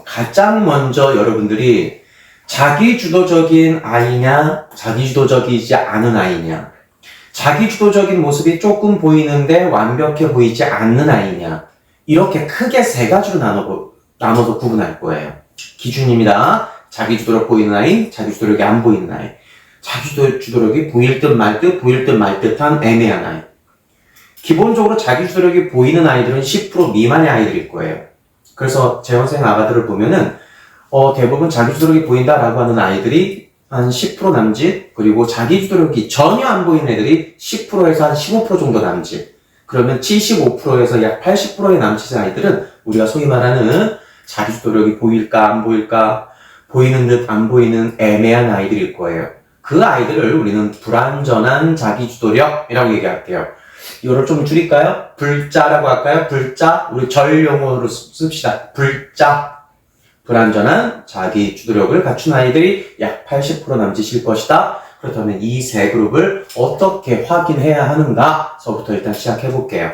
가장 먼저 여러분들이 자기주도적인 아이냐, 자기주도적이지 않은 아이냐, 자기주도적인 모습이 조금 보이는데 완벽해 보이지 않는 아이냐, 이렇게 크게 세 가지로 나눠서 구분할 거예요. 기준입니다. 자기주도력 보이는 아이, 자기주도력이 안 보이는 아이, 자기주도력이 보일 듯 말 듯, 보일 듯 말 듯한 애매한 아이. 기본적으로 자기주도력이 보이는 아이들은 10% 미만의 아이들일 거예요. 그래서 재원생 아가들을 보면은 대부분 자기주도력이 보인다라고 하는 아이들이 한 10% 남짓, 그리고 자기주도력이 전혀 안 보이는 애들이 10%에서 한 15% 정도 남짓. 그러면 75%에서 약 80%의 남짓 아이들은 우리가 소위 말하는 자기주도력이 보일까 안 보일까, 보이는 듯 안 보이는 애매한 아이들일 거예요. 그 아이들을 우리는 불완전한 자기주도력이라고 얘기할게요. 이거를 좀 줄일까요? 불자라고 할까요? 불자. 우리 절용어로 씁시다. 불자. 불완전한 자기주도력을 갖춘 아이들이 약 80% 남짓일 것이다. 그렇다면 이 세 그룹을 어떻게 확인해야 하는가서부터 일단 시작해 볼게요.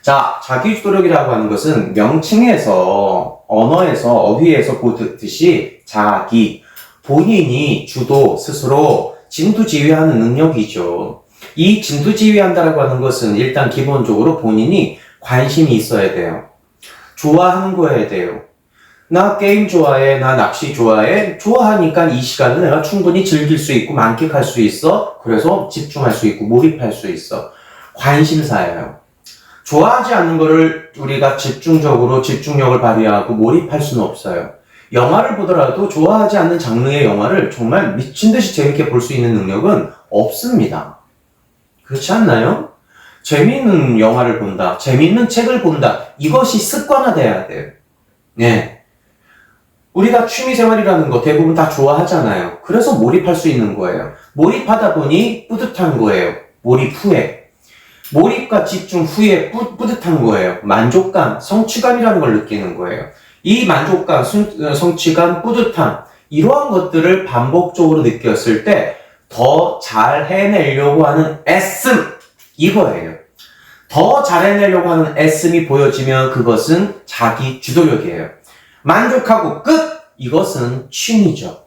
자, 자기주도력이라고 하는 것은 명칭에서, 언어에서, 어휘에서 보듯이 자기, 본인이 주도, 스스로 진두지휘하는 능력이죠. 이 진두지휘한다라고 하는 것은 일단 기본적으로 본인이 관심이 있어야 돼요. 좋아하는 거여야 돼요. 나 게임 좋아해, 나 낚시 좋아해. 좋아하니까 이 시간을 내가 충분히 즐길 수 있고 만끽할 수 있어. 그래서 집중할 수 있고 몰입할 수 있어. 관심사예요. 좋아하지 않는 거를 우리가 집중력을 발휘하고 몰입할 수는 없어요. 영화를 보더라도 좋아하지 않는 장르의 영화를 정말 미친 듯이 재밌게 볼 수 있는 능력은 없습니다. 그렇지 않나요? 재미있는 영화를 본다, 재미있는 책을 본다, 이것이 습관화돼야 돼요. 네. 우리가 취미생활이라는 거 대부분 다 좋아하잖아요. 그래서 몰입할 수 있는 거예요. 몰입하다 보니 뿌듯한 거예요. 몰입 후에. 몰입과 집중 후에 뿌듯한 거예요. 만족감, 성취감이라는 걸 느끼는 거예요. 이 만족감, 성취감, 뿌듯함, 이러한 것들을 반복적으로 느꼈을 때 더 잘 해내려고 하는 애씀, 이거예요. 더 잘 해내려고 하는 애씀이 보여지면 그것은 자기 주도력이에요. 만족하고 끝! 이것은 취미죠.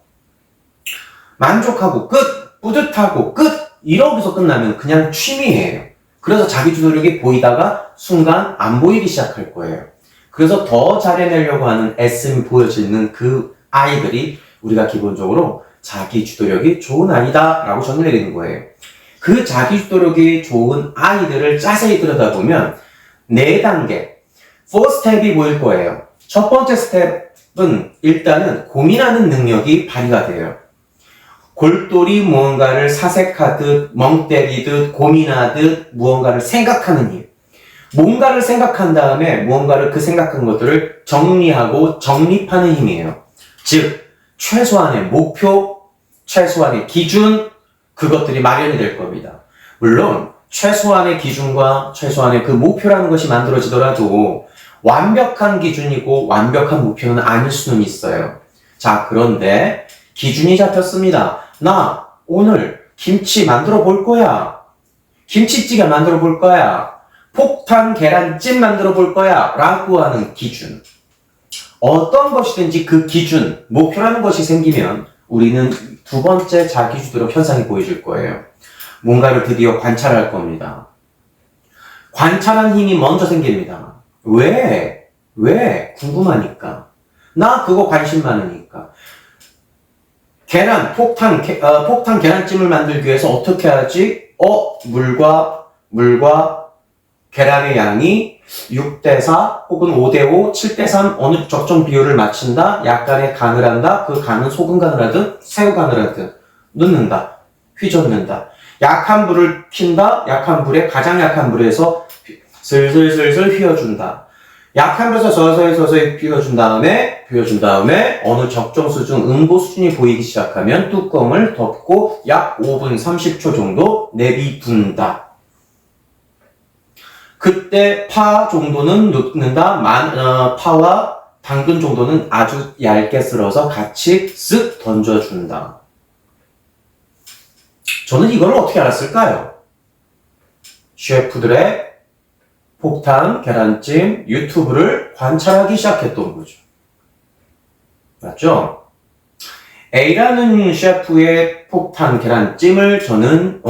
만족하고 끝! 뿌듯하고 끝! 이러고서 끝나면 그냥 취미예요. 그래서 자기 주도력이 보이다가 순간 안 보이기 시작할 거예요. 그래서 더 잘해내려고 하는 애씀이 보여지는 그 아이들이 우리가 기본적으로 자기 주도력이 좋은 아이다 라고 정의내리는 거예요. 그 자기 주도력이 좋은 아이들을 자세히 들여다보면 4단계, 4스텝이 보일 거예요. 첫 번째 스텝은 일단은 고민하는 능력이 발휘가 돼요. 골똘히 무언가를 사색하듯, 멍 때리듯, 고민하듯 무언가를 생각하는 일. 뭔가를 생각한 다음에 무언가를 그 생각한 것들을 정리하고 정립하는 힘이에요. 즉, 최소한의 목표, 최소한의 기준, 그것들이 마련이 될 겁니다. 물론 최소한의 기준과 최소한의 그 목표라는 것이 만들어지더라도 완벽한 기준이고 완벽한 목표는 아닐 수는 있어요. 자, 그런데 기준이 잡혔습니다. 나 오늘 김치 만들어 볼 거야. 김치찌개 만들어 볼 거야. 폭탄 계란찜 만들어 볼 거야. 라고 하는 기준. 어떤 것이든지 그 기준, 목표라는 것이 생기면 우리는 두 번째 자기주도력 현상이 보여질 거예요. 뭔가를 드디어 관찰할 겁니다. 관찰한 힘이 먼저 생깁니다. 왜? 궁금하니까. 나 그거 관심 많으니까. 폭탄 계란찜을 만들기 위해서 어떻게 하지? 물과 계란의 양이 6대4 혹은 5대5, 7대3 어느 적정 비율을 맞춘다. 약간의 간을 한다. 그 간은 소금 간을 하든 새우 간을 하든 넣는다. 휘젓는다. 약한 불을 킨다. 가장 약한 불에서 슬슬 휘어준다. 약한 불에서 서서히 휘어준 다음에 어느 적정 수준, 응고 수준이 보이기 시작하면 뚜껑을 덮고 약 5분 30초 정도 내비둔다. 그때 파 정도는 넣는다. 파와 당근 정도는 아주 얇게 썰어서 같이 쓱 던져준다. 저는 이걸 어떻게 알았을까요? 셰프들의 폭탄 계란찜 유튜브를 관찰하기 시작했던 거죠. 맞죠? A라는 셰프의 폭탄 계란찜을 저는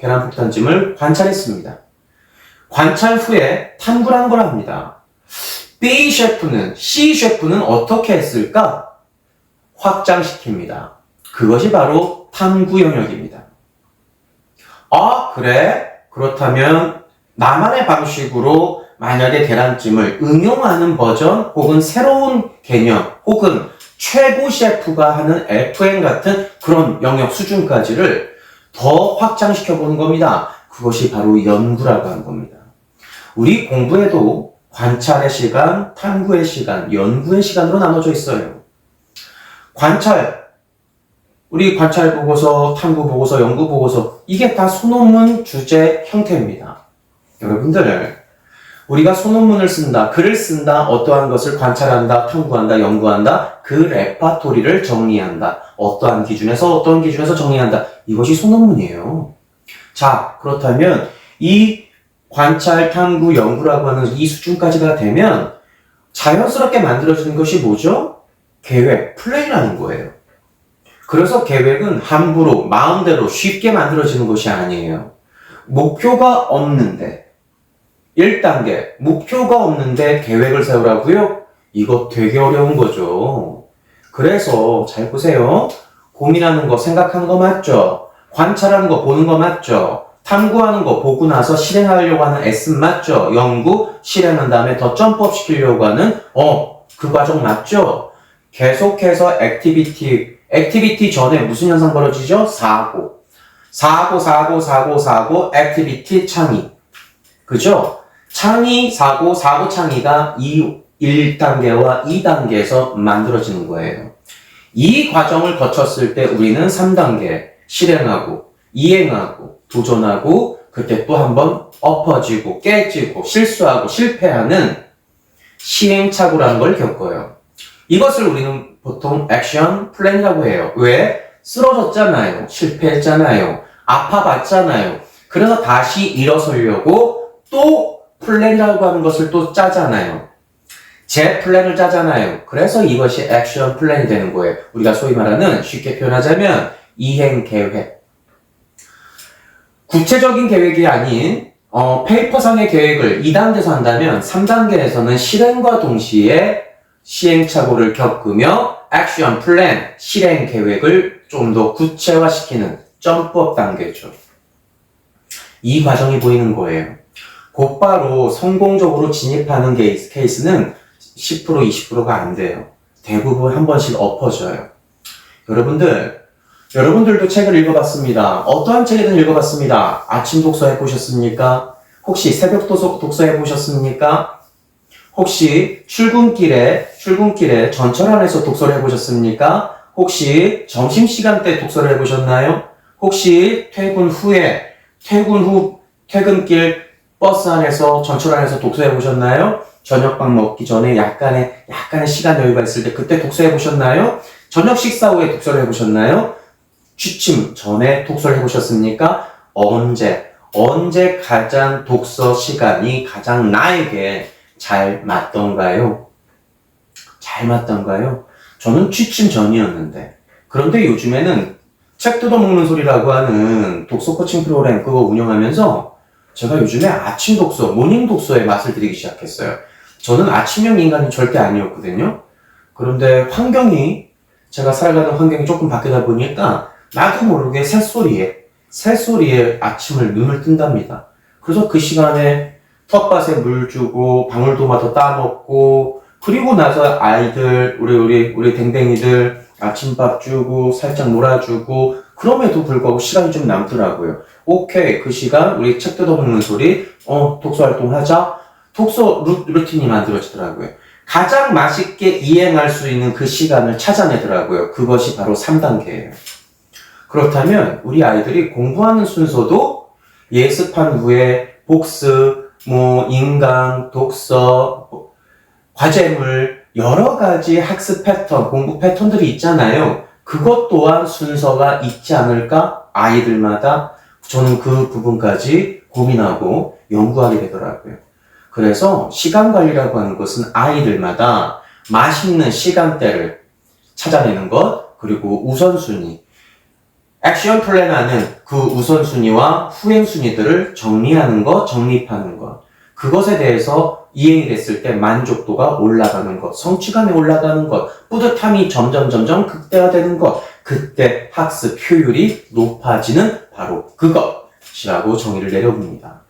계란 폭탄찜을 관찰했습니다. 관찰 후에 탐구를 한 거랍니다. B 셰프는 C 셰프는 어떻게 했을까? 확장시킵니다. 그것이 바로 탐구 영역입니다. 아, 그래? 그렇다면 나만의 방식으로 만약에 계란찜을 응용하는 버전 혹은 새로운 개념 혹은 최고 셰프가 하는 FM 같은 그런 영역 수준까지를 더 확장시켜 보는 겁니다. 그것이 바로 연구라고 하는 겁니다. 우리 공부에도 관찰의 시간, 탐구의 시간, 연구의 시간으로 나눠져 있어요. 관찰, 우리 관찰 보고서, 탐구 보고서, 연구 보고서 이게 다 소논문 주제 형태입니다. 여러분들, 우리가 소논문을 쓴다, 글을 쓴다, 어떠한 것을 관찰한다, 탐구한다, 연구한다, 그 레파토리를 정리한다. 어떠한 기준에서 어떠한 기준에서 정리한다. 이것이 소논문이에요. 자, 그렇다면 이 관찰, 탐구, 연구라고 하는 이 수준까지가 되면 자연스럽게 만들어지는 것이 뭐죠? 계획, 플랜이라는 거예요. 그래서 계획은 함부로, 마음대로 쉽게 만들어지는 것이 아니에요. 목표가 없는데 1단계, 목표가 없는데 계획을 세우라고요? 이거 되게 어려운 거죠. 그래서 잘 보세요. 고민하는 거, 생각하는 거 맞죠? 관찰하는 거, 보는 거 맞죠? 탐구하는 거 보고 나서 실행하려고 하는 애씀 맞죠? 연구, 실행한 다음에 더 점프업 시키려고 하는 그 과정 맞죠? 계속해서 액티비티 전에 무슨 현상 벌어지죠? 사고, 액티비티 창의. 그죠? 창의, 사고 창의가 이 1단계와 2단계에서 만들어지는 거예요. 이 과정을 거쳤을 때 우리는 3단계 실행하고, 이행하고, 도전하고, 그때 또 한번 엎어지고, 깨지고, 실수하고, 실패하는 시행착오라는 걸 겪어요. 이것을 우리는 보통 액션 플랜이라고 해요. 왜? 쓰러졌잖아요. 실패했잖아요. 아파봤잖아요. 그래서 다시 일어서려고 또 플랜이라고 하는 것을 또 짜잖아요. 제 플랜을 짜잖아요. 그래서 이것이 액션 플랜이 되는 거예요. 우리가 소위 말하는, 쉽게 표현하자면 이행 계획. 구체적인 계획이 아닌 페이퍼상의 계획을 2단계에서 한다면 3단계에서는 실행과 동시에 시행착오를 겪으며 액션 플랜, 실행 계획을 좀 더 구체화시키는 점프업 단계죠. 이 과정이 보이는 거예요. 곧바로 성공적으로 진입하는 케이스는 10%, 20%가 안 돼요. 대부분 한 번씩 엎어져요. 여러분들도 책을 읽어봤습니다. 어떠한 책이든 읽어봤습니다. 아침 독서 해보셨습니까? 혹시 새벽 독서 해보셨습니까? 혹시 출근길에 전철 안에서 독서를 해보셨습니까? 혹시 점심시간 때 독서를 해보셨나요? 혹시 퇴근길 버스 안에서, 전철 안에서 독서해보셨나요? 저녁밥 먹기 전에 약간의 시간 여유가 있을 때 그때 독서해보셨나요? 저녁 식사 후에 독서를 해보셨나요? 취침 전에 독서를 해보셨습니까? 언제 가장 독서 시간이 가장 나에게 잘 맞던가요? 저는 취침 전이었는데. 그런데 요즘에는 책 뜯어먹는 소리라고 하는 독서 코칭 프로그램 그거 운영하면서 제가 요즘에 아침 독서, 모닝 독서에 맛을 들이기 시작했어요. 저는 아침형 인간이 절대 아니었거든요. 그런데 제가 살아가는 환경이 조금 바뀌다 보니까 나도 모르게 새소리에 아침을 눈을 뜬답니다. 그래서 그 시간에 텃밭에 물 주고 방울토마토 따먹고 그리고 나서 아이들 우리 댕댕이들 아침밥 주고 살짝 놀아주고 그럼에도 불구하고 시간이 좀 남더라고요. 오케이, 그 시간 우리 책 뜯어먹는 소리 독서 활동하자. 독서 루틴이 만들어지더라고요. 가장 맛있게 이행할 수 있는 그 시간을 찾아내더라고요. 그것이 바로 3단계예요. 그렇다면 우리 아이들이 공부하는 순서도 예습한 후에 복습, 인강, 독서, 과제물, 여러 가지 학습 패턴, 공부 패턴들이 있잖아요. 그것 또한 순서가 있지 않을까? 아이들마다 저는 그 부분까지 고민하고 연구하게 되더라고요. 그래서 시간 관리라고 하는 것은 아이들마다 맛있는 시간대를 찾아내는 것, 그리고 우선순위. 액션 플랜하는 그 우선순위와 후행순위들을 정리하는 것, 정립하는 것. 그것에 대해서 이행이 됐을 때 만족도가 올라가는 것, 성취감이 올라가는 것, 뿌듯함이 점점 극대화되는 것, 그때 학습 효율이 높아지는 바로 그것이라고 정의를 내려봅니다.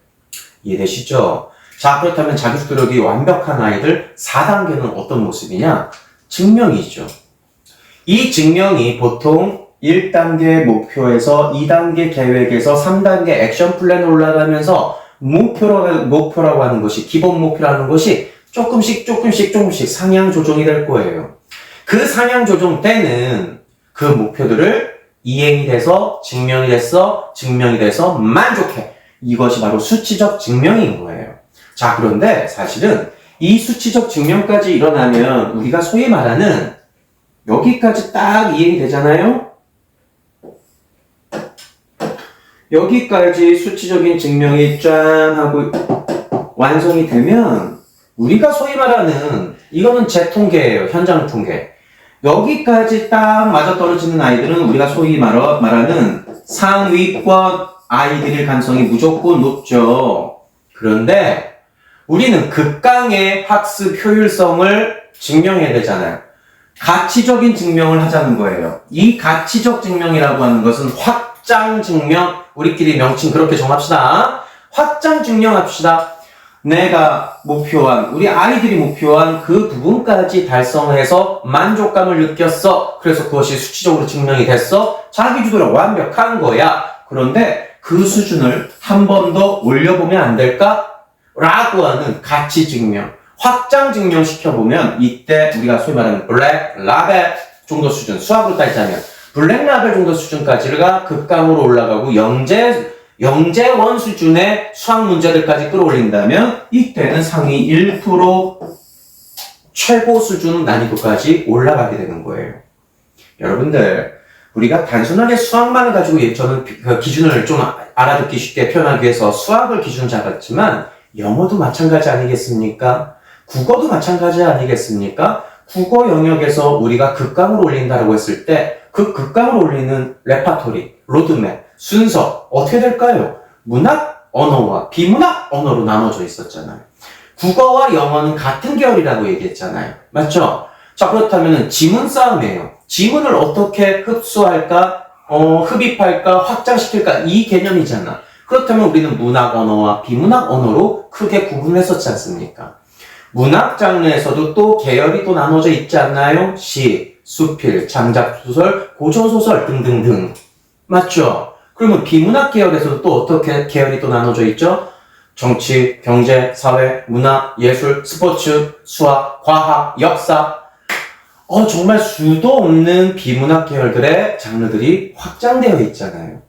이해되시죠? 자, 그렇다면 자기주도력이 완벽한 아이들 4단계는 어떤 모습이냐? 증명이죠. 이 증명이 보통 1단계 목표에서 2단계 계획에서 3단계 액션 플랜으로 올라가면서 목표라고 하는 것이, 기본 목표라는 것이 조금씩 상향 조정이 될 거예요. 그 상향 조정 때는 그 목표들을 이행이 돼서 증명이 돼서 만족해. 이것이 바로 수치적 증명인 거예요. 자, 그런데 사실은 이 수치적 증명까지 일어나면 우리가 소위 말하는 여기까지 딱 이행이 되잖아요? 여기까지 수치적인 증명이 짠 하고 완성이 되면 우리가 소위 말하는 이거는 제 통계예요. 현장 통계. 여기까지 딱 맞아떨어지는 아이들은 우리가 소위 말하는 상위권 아이들일 가능성이 무조건 높죠. 그런데 우리는 극강의 학습 효율성을 증명해야 되잖아요. 가치적인 증명을 하자는 거예요. 이 가치적 증명이라고 하는 것은 확장 증명, 우리끼리 명칭 그렇게 정합시다. 확장 증명합시다. 내가 목표한, 우리 아이들이 목표한 그 부분까지 달성해서 만족감을 느꼈어. 그래서 그것이 수치적으로 증명이 됐어. 자기주도력 완벽한 거야. 그런데 그 수준을 한 번 더 올려보면 안 될까? 라고 하는 가치 증명, 확장 증명 시켜보면 이때 우리가 소위 말하는 블랙 라벨 정도 수준, 수학으로 따지자면 블랙 라벨 정도 수준까지가 극강으로 올라가고 영재원 수준의 수학 문제들까지 끌어올린다면 이때는 상위 1% 최고 수준 난이도까지 올라가게 되는 거예요. 여러분들, 우리가 단순하게 수학만을 가지고 저는 그 기준을 좀 알아듣기 쉽게 표현하기 위해서 수학을 기준 잡았지만 영어도 마찬가지 아니겠습니까? 국어도 마찬가지 아니겠습니까? 국어 영역에서 우리가 극강으로 올린다고 했을 때 그 극강으로 올리는 레파토리, 로드맵, 순서 어떻게 될까요? 문학 언어와 비문학 언어로 나눠져 있었잖아요. 국어와 영어는 같은 계열이라고 얘기했잖아요. 맞죠? 자, 그렇다면 지문 싸움이에요. 지문을 어떻게 흡수할까, 흡입할까, 확장시킬까 이 개념이잖아. 그렇다면 우리는 문학 언어와 비문학 언어로 크게 구분했었지 않습니까? 문학 장르에서도 또 계열이 또 나눠져 있지 않나요? 시, 수필, 장작소설, 고전소설 등등등. 맞죠? 그러면 비문학 계열에서도 또 어떻게 계열이 또 나눠져 있죠? 정치, 경제, 사회, 문화, 예술, 스포츠, 수학, 과학, 역사. 정말 수도 없는 비문학 계열들의 장르들이 확장되어 있잖아요.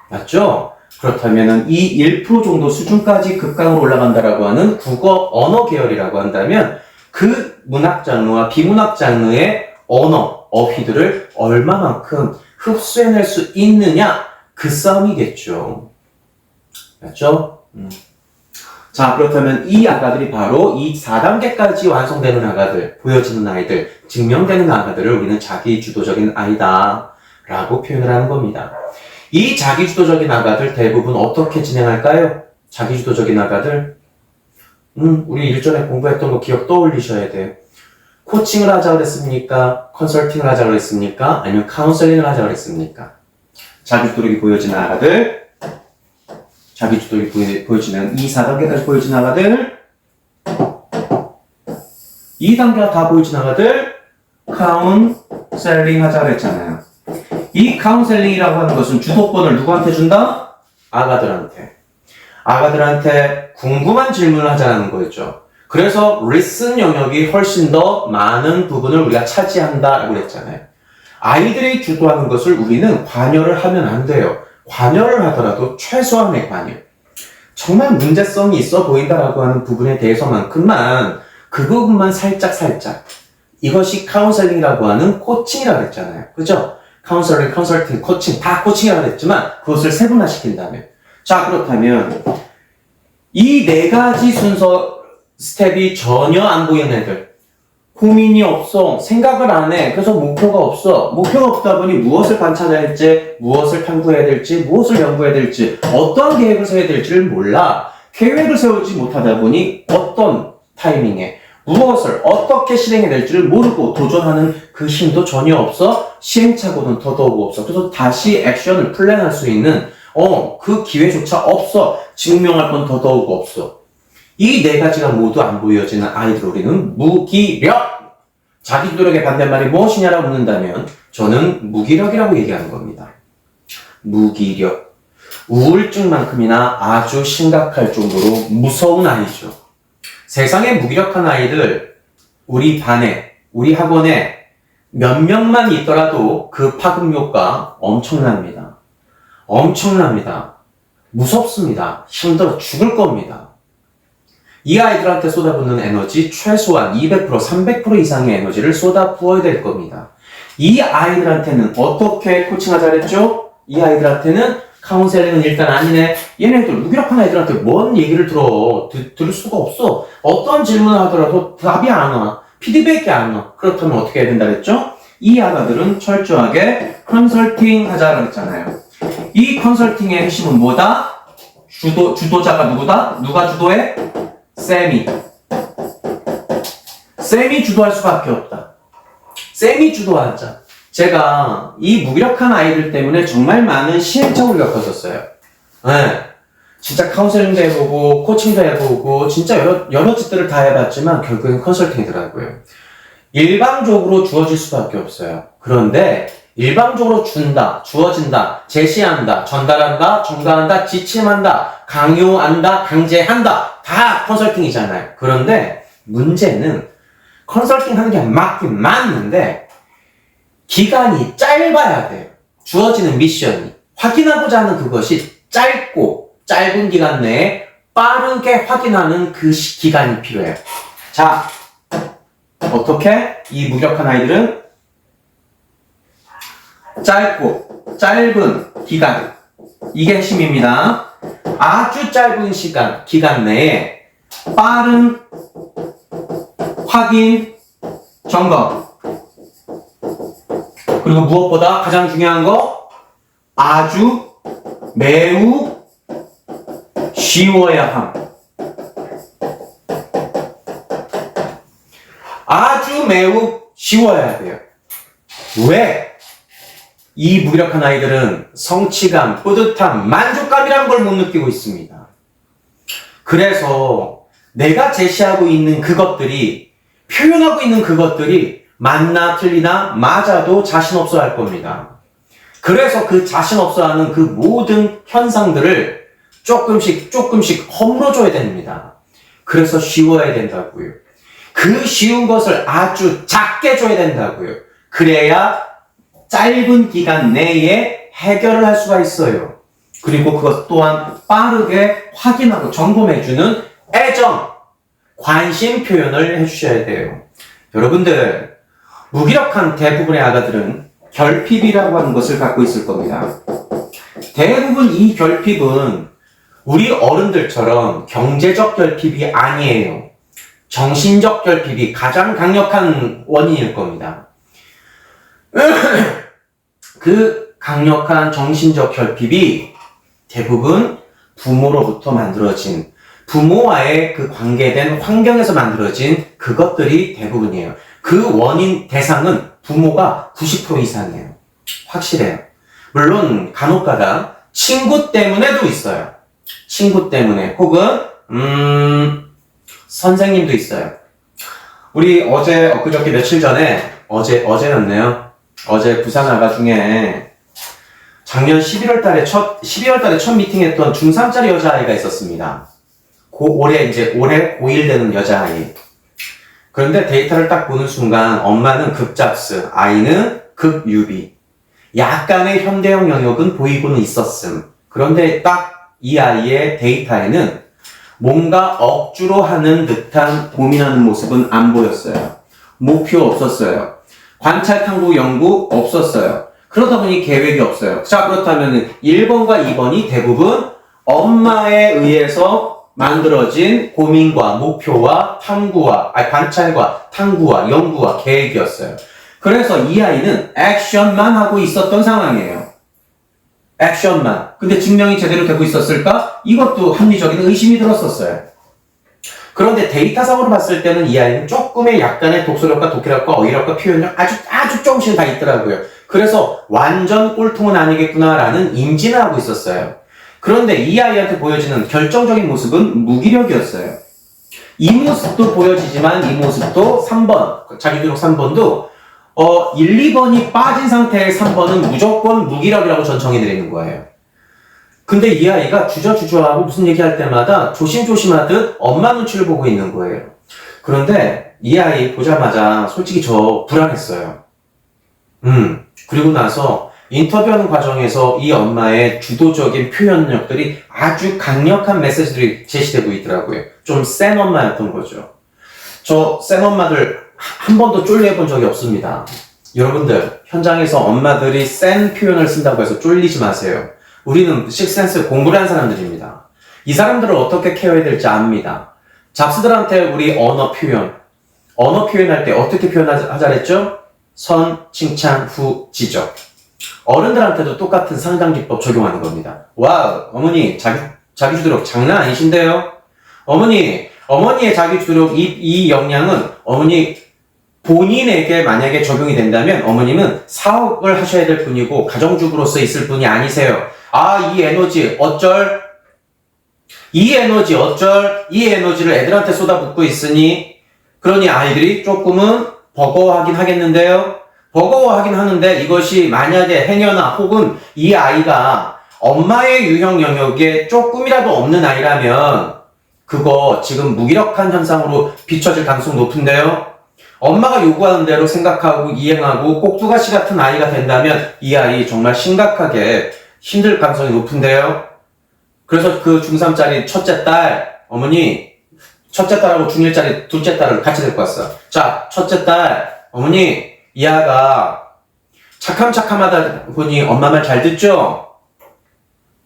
맞죠? 그렇다면 이 1% 정도 수준까지 극강으로 올라간다라고 하는 국어 언어 계열이라고 한다면 그 문학 장르와 비문학 장르의 언어, 어휘들을 얼마만큼 흡수해낼 수 있느냐 그 싸움이겠죠. 맞죠? 자, 그렇다면 이 아가들이 바로 이 4단계까지 완성되는 아가들, 보여지는 아이들, 증명되는 아가들을 우리는 자기주도적인 아이다 라고 표현을 하는 겁니다. 이 자기주도적인 아가들 대부분 어떻게 진행할까요? 자기주도적인 아가들 우리 일전에 공부했던 거 기억 떠올리셔야 돼요. 코칭을 하자 그랬습니까? 컨설팅을 하자 그랬습니까? 아니면 카운셀링을 하자 그랬습니까? 자기주도력이 보여지는 아가들, 자기주도력이 보여지는 이 4단계까지 보여지는 아가들, 2단계가 다 보여지는 아가들, 카운셀링 하자 그랬잖아요. 이 카운셀링이라고 하는 것은 주도권을 누구한테 준다? 아가들한테. 아가들한테 궁금한 질문을 하자는 거였죠. 그래서 리슨 영역이 훨씬 더 많은 부분을 우리가 차지한다라고 했잖아요. 아이들이 주도하는 것을 우리는 관여를 하면 안 돼요. 관여를 하더라도 최소한의 관여. 정말 문제성이 있어 보인다라고 하는 부분에 대해서만큼만 그 부분만 살짝 이것이 카운셀링이라고 하는 코칭이라고 했잖아요. 그죠? 카운셀링, 컨설팅, 코칭 다 코칭이라고 했지만 그것을 세분화시킨다면 자, 그렇다면 이 4가지 순서 스텝이 전혀 안 보이는 애들 고민이 없어. 생각을 안 해. 그래서 목표가 없어. 목표가 없다 보니 무엇을 관찰해야 할지, 무엇을 탐구해야 될지, 무엇을 연구해야 될지, 어떤 계획을 세워야 될지를 몰라. 계획을 세우지 못하다 보니 어떤 타이밍에 무엇을 어떻게 실행해야 될지를 모르고 도전하는 그 힘도 전혀 없어. 시행착오는 더더욱 없어. 그래서 다시 액션을 플랜할 수 있는 그 기회조차 없어. 증명할 건 더더욱 없어. 이 네 가지가 모두 안 보여지는 아이들 우리는 무기력! 자기 노력의 반대말이 무엇이냐라고 묻는다면 저는 무기력이라고 얘기하는 겁니다. 무기력. 우울증만큼이나 아주 심각할 정도로 무서운 아이죠. 세상에 무기력한 아이들 우리 반에, 우리 학원에 몇 명만 있더라도 그 파급력과 엄청납니다. 엄청납니다. 무섭습니다. 힘들어 죽을 겁니다. 이 아이들한테 쏟아붓는 에너지 최소한 200%, 300% 이상의 에너지를 쏟아부어야 될 겁니다. 이 아이들한테는 어떻게 코칭하자 그랬죠? 이 아이들한테는 카운셀링은 일단 아니네. 얘네들 무기력한 아이들한테 뭔 얘기를 들을 수가 없어. 어떤 질문을 하더라도 답이 안 와. 피드백이 안 와. 그렇다면 어떻게 해야 된다 그랬죠? 이 아가들은 철저하게 컨설팅 하자라고 했잖아요. 이 컨설팅의 핵심은 뭐다? 주도자가 누구다? 누가 주도해? 쌤이. 쌤이 주도할 수밖에 없다. 쌤이 주도하자. 제가 이 무기력한 아이들 때문에 정말 많은 시행착오를 겪었었어요. 네. 진짜 카운셀링도 해보고, 코칭도 해보고, 진짜 여러 짓들을 다 해봤지만, 결국엔 컨설팅이더라고요. 일방적으로 주어질 수밖에 없어요. 그런데, 일방적으로 준다, 주어진다, 제시한다, 전달한다, 전가한다, 지침한다, 강요한다, 강제한다. 다 컨설팅이잖아요. 그런데, 문제는, 컨설팅 하는 게 맞긴 맞는데, 기간이 짧아야 돼요. 주어지는 미션이. 확인하고자 하는 그것이 짧은 기간 내에 빠르게 확인하는 그 기간이 필요해요. 자, 어떻게? 이 무기력한 아이들은 짧은 기간. 이게 핵심입니다. 아주 짧은 기간 내에 빠른 확인, 점검. 그리고 무엇보다 가장 중요한 거 아주 매우 쉬워야 함. 아주 매우 쉬워야 돼요. 왜? 이 무기력한 아이들은 성취감, 뿌듯함, 만족감이라는 걸 못 느끼고 있습니다. 그래서 내가 제시하고 있는 그것들이, 표현하고 있는 그것들이 맞나 틀리나 맞아도 자신 없어 할 겁니다. 그래서 그 자신 없어 하는 그 모든 현상들을 조금씩 허물어줘야 됩니다. 그래서 쉬워야 된다고요. 그 쉬운 것을 아주 작게 줘야 된다고요. 그래야 짧은 기간 내에 해결을 할 수가 있어요. 그리고 그것 또한 빠르게 확인하고 점검해주는 애정, 관심 표현을 해주셔야 돼요. 여러분들, 무기력한 대부분의 아가들은 결핍이라고 하는 것을 갖고 있을 겁니다. 대부분 이 결핍은 우리 어른들처럼 경제적 결핍이 아니에요. 정신적 결핍이 가장 강력한 원인일 겁니다. 그 강력한 정신적 결핍이 대부분 부모로부터 만들어진, 부모와의 그 관계된 환경에서 만들어진 그것들이 대부분이에요. 그 원인 대상은 부모가 90% 이상이에요. 확실해요. 물론 간혹가다 친구 때문에도 있어요. 친구 때문에 혹은 선생님도 있어요. 우리 엊그저께 며칠 전에 어제였네요. 어제 부산 아가 중에 작년 12월 달에 첫 미팅했던 중3짜리 여자아이가 있었습니다. 올해 고1 되는 여자아이. 그런데 데이터를 딱 보는 순간 엄마는 급잡스, 아이는 급유비. 약간의 현대형 영역은 보이고는 있었음. 그런데 딱 이 아이의 데이터에는 뭔가 억지로 하는 듯한 고민하는 모습은 안 보였어요. 목표 없었어요. 관찰 탐구 연구 없었어요. 그러다 보니 계획이 없어요. 자, 그렇다면 1번과 2번이 대부분 엄마에 의해서 만들어진 고민과 목표와 관찰과 탐구와 연구와 계획이었어요. 그래서 이 아이는 액션만 하고 있었던 상황이에요. 액션만. 근데 증명이 제대로 되고 있었을까? 이것도 합리적인 의심이 들었었어요. 그런데 데이터상으로 봤을 때는 이 아이는 조금의 약간의 독서력과 독해력과 어휘력과 표현력 아주 조금씩 다 있더라고요. 그래서 완전 꼴통은 아니겠구나라는 인지는 하고 있었어요. 그런데 이 아이한테 보여지는 결정적인 모습은 무기력이었어요. 이 모습도 보여지지만 이 모습도 3번, 자기주력 3번도 1, 2번이 빠진 상태의 3번은 무조건 무기력이라고 전 정해드리는 거예요. 근데 이 아이가 주저주저하고 무슨 얘기할 때마다 조심조심하듯 엄마 눈치를 보고 있는 거예요. 그런데 이 아이 보자마자 솔직히 저 불안했어요. 그리고 나서 인터뷰하는 과정에서 이 엄마의 주도적인 표현력들이 아주 강력한 메시지들이 제시되고 있더라고요. 좀 센 엄마였던 거죠. 저 센 엄마들 한 번도 쫄려본 적이 없습니다. 여러분들, 현장에서 엄마들이 센 표현을 쓴다고 해서 쫄리지 마세요. 우리는 식센스 공부를 한 사람들입니다. 이 사람들을 어떻게 케어해야 될지 압니다. 잡스들한테 우리 언어 표현할 때 어떻게 표현하자 그랬죠? 선, 칭찬, 후, 지적. 어른들한테도 똑같은 상담기법 적용하는 겁니다. 와우, 어머니 자기주도력 장난 아니신데요? 어머니의 자기주도력 이 역량은 어머니 본인에게 만약에 적용이 된다면 어머님은 사업을 하셔야 될 분이고 가정주부로서 있을 분이 아니세요. 이 에너지 어쩔? 이 에너지를 애들한테 쏟아붓고 있으니 그러니 아이들이 조금은 버거워하긴 하겠는데요. 버거워하긴 하는데 이것이 만약에 행여나 혹은 이 아이가 엄마의 유형 영역에 조금이라도 없는 아이라면 그거 지금 무기력한 현상으로 비춰질 가능성이 높은데요. 엄마가 요구하는 대로 생각하고 이행하고 꼭두가시 같은 아이가 된다면 이 아이 정말 심각하게 힘들 가능성이 높은데요. 그래서 그 중3짜리 첫째 딸, 어머니, 첫째 딸하고 중1짜리 둘째 딸을 같이 데리고 왔어. 자, 첫째 딸, 어머니, 이 아가 착함하다 보니 엄마 말 잘 듣죠?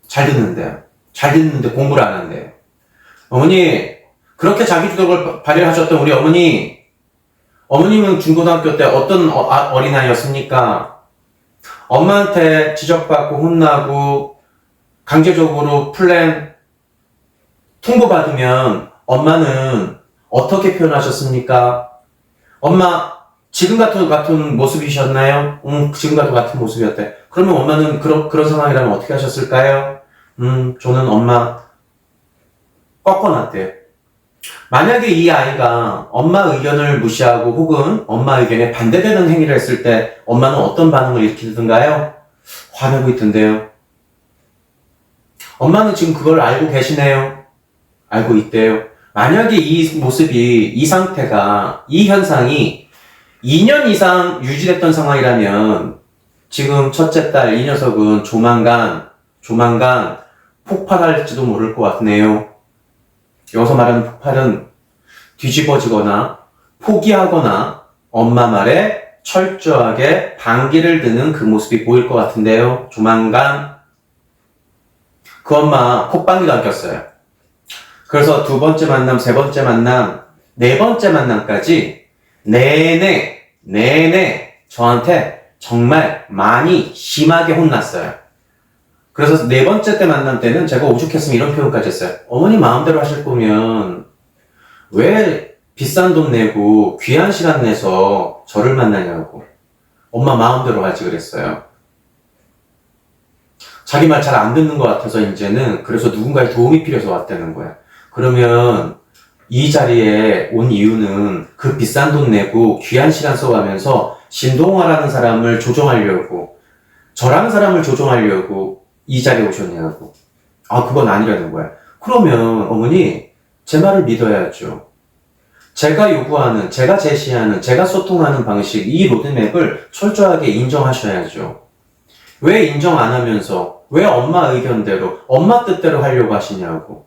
잘 듣는데요. 잘 듣는데 공부를 안 한대요. 어머니, 그렇게 자기주도력을 발휘하셨던 우리 어머님은 중고등학교 때 어떤 어린아이였습니까? 엄마한테 지적받고 혼나고 강제적으로 플랜 통보받으면 엄마는 어떻게 표현하셨습니까? 엄마 지금 같은 모습이셨나요? 지금 같은 모습이었대. 그러면 엄마는 그런 상황이라면 어떻게 하셨을까요? 저는 엄마 꺾어놨대요. 만약에 이 아이가 엄마 의견을 무시하고 혹은 엄마 의견에 반대되는 행위를 했을 때 엄마는 어떤 반응을 일으키던가요? 화내고 있던데요. 엄마는 지금 그걸 알고 계시네요. 알고 있대요. 만약에 이 모습이, 이 상태가, 이 현상이 2년 이상 유지됐던 상황이라면 지금 첫째 딸 이 녀석은 조만간 폭발할지도 모를 것 같네요. 여기서 말하는 폭발은 뒤집어지거나 포기하거나 엄마 말에 철저하게 반기를 드는 그 모습이 보일 것 같은데요. 조만간 그 엄마 콧방귀도 안 꼈어요. 그래서 두 번째 만남, 세 번째 만남, 네 번째 만남까지 내내 저한테 정말 많이 심하게 혼났어요. 그래서 네 번째 때 만남 때는 제가 오죽했으면 이런 표현까지 했어요. 어머니 마음대로 하실 거면 왜 비싼 돈 내고 귀한 시간 내서 저를 만나냐고. 엄마 마음대로 하지 그랬어요. 자기 말 잘 안 듣는 것 같아서 이제는 그래서 누군가의 도움이 필요해서 왔다는 거야. 그러면 이 자리에 온 이유는 그 비싼 돈 내고 귀한 시간 써가면서 신동화라는 사람을 조종하려고 저라는 사람을 조종하려고 이 자리에 오셨냐고. 그건 아니라는 거야. 그러면 어머니 제 말을 믿어야죠. 제가 요구하는, 제가 제시하는, 제가 소통하는 방식, 이 로드맵을 철저하게 인정하셔야죠. 왜 인정 안 하면서 왜 엄마 의견대로, 엄마 뜻대로 하려고 하시냐고.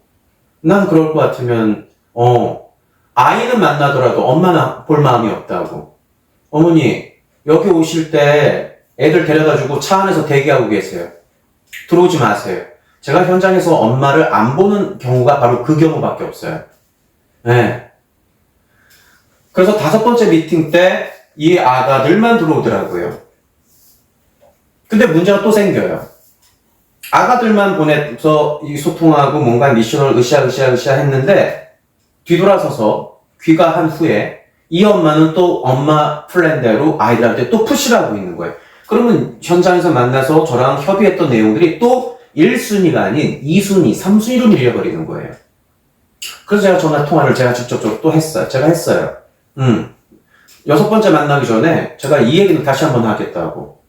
난 그럴 것 같으면 아이는 만나더라도 엄마는 볼 마음이 없다고. 어머니 여기 오실 때 애들 데려다주고 차 안에서 대기하고 계세요. 들어오지 마세요. 제가 현장에서 엄마를 안 보는 경우가 바로 그 경우밖에 없어요. 네. 그래서 5번째 미팅 때 이 아가들만 들어오더라고요. 근데 문제가 또 생겨요. 아가들만 보내서 이 소통하고 뭔가 미션을 으쌰 했는데 뒤돌아서서 귀가한 후에 이 엄마는 또 엄마 플랜대로 아이들한테 또 푸시를 하고 있는 거예요. 그러면 현장에서 만나서 저랑 협의했던 내용들이 또 1순위가 아닌 2순위, 3순위로 밀려버리는 거예요. 그래서 제가 전화 통화를 제가 직접적으로 또 했어요. 제가 했어요. 6번째 만나기 전에 제가 이 얘기는 다시 한번 하겠다고.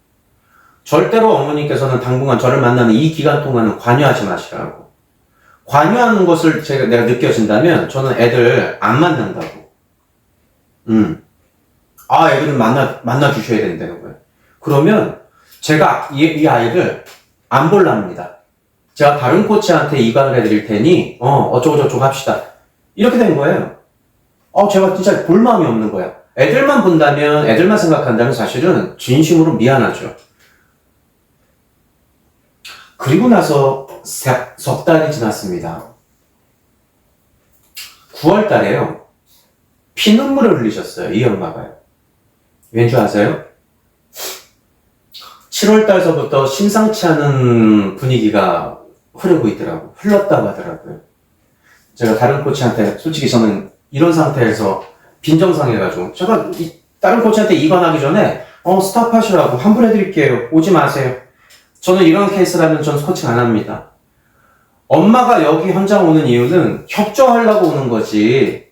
절대로 어머니께서는 당분간 저를 만나는 이 기간 동안은 관여하지 마시라고. 관여하는 것을 내가 느껴진다면 저는 애들 안 만난다고. 애들은 만나 주셔야 된다는 거예요. 그러면 제가 이 아이를 안 볼랍니다. 제가 다른 코치한테 이관을 해드릴 테니, 어쩌고저쩌고 합시다. 이렇게 된 거예요. 제가 진짜 볼 마음이 없는 거야. 애들만 본다면, 애들만 생각한다면 사실은 진심으로 미안하죠. 그리고 나서 석 달이 지났습니다. 9월 달에요. 피눈물을 흘리셨어요. 이 엄마가요. 왠지 아세요? 7월 달서부터 심상치 않은 분위기가 흐르고 있더라고요. 흘렀다고 하더라고요. 제가 다른 코치한테 솔직히 저는 이런 상태에서 빈정상해가지고 제가 다른 코치한테 입원하기 전에 스탑하시라고 환불해드릴게요. 오지 마세요. 저는 이런 케이스라면 전 코칭 안 합니다. 엄마가 여기 현장 오는 이유는 협조하려고 오는 거지.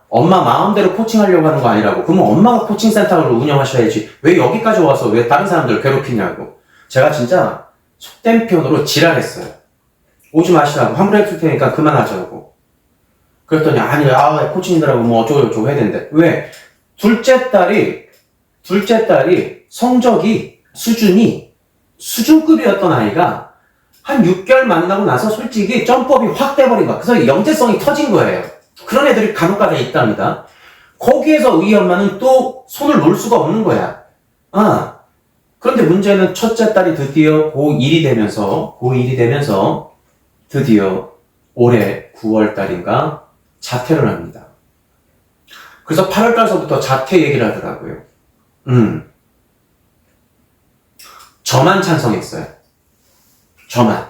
엄마 마음대로 코칭하려고 하는 거 아니라고. 그러면 엄마가 코칭 센터를 운영하셔야지. 왜 여기까지 와서 왜 다른 사람들 괴롭히냐고. 제가 진짜 속된 표현으로 지랄했어요. 오지 마시라고. 환불해 줄 테니까 그만하자고. 그랬더니 아니 코칭들하고 뭐 어쩌고저쩌고 해야 된대. 왜? 둘째 딸이 성적이 수준급이었던 아이가 한 6개월 만나고 나서 솔직히 점법이 확 돼버린 거야. 그래서 영재성이 터진 거예요. 그런 애들이 간혹가다 있답니다. 거기에서 이 엄마는 또 손을 놓을 수가 없는 거야. 그런데 문제는 첫째 딸이 드디어 고1이 되면서 드디어 올해 9월 달인가 자퇴를 합니다. 그래서 8월 달서부터 자퇴 얘기를 하더라고요. 저만 찬성했어요. 저만.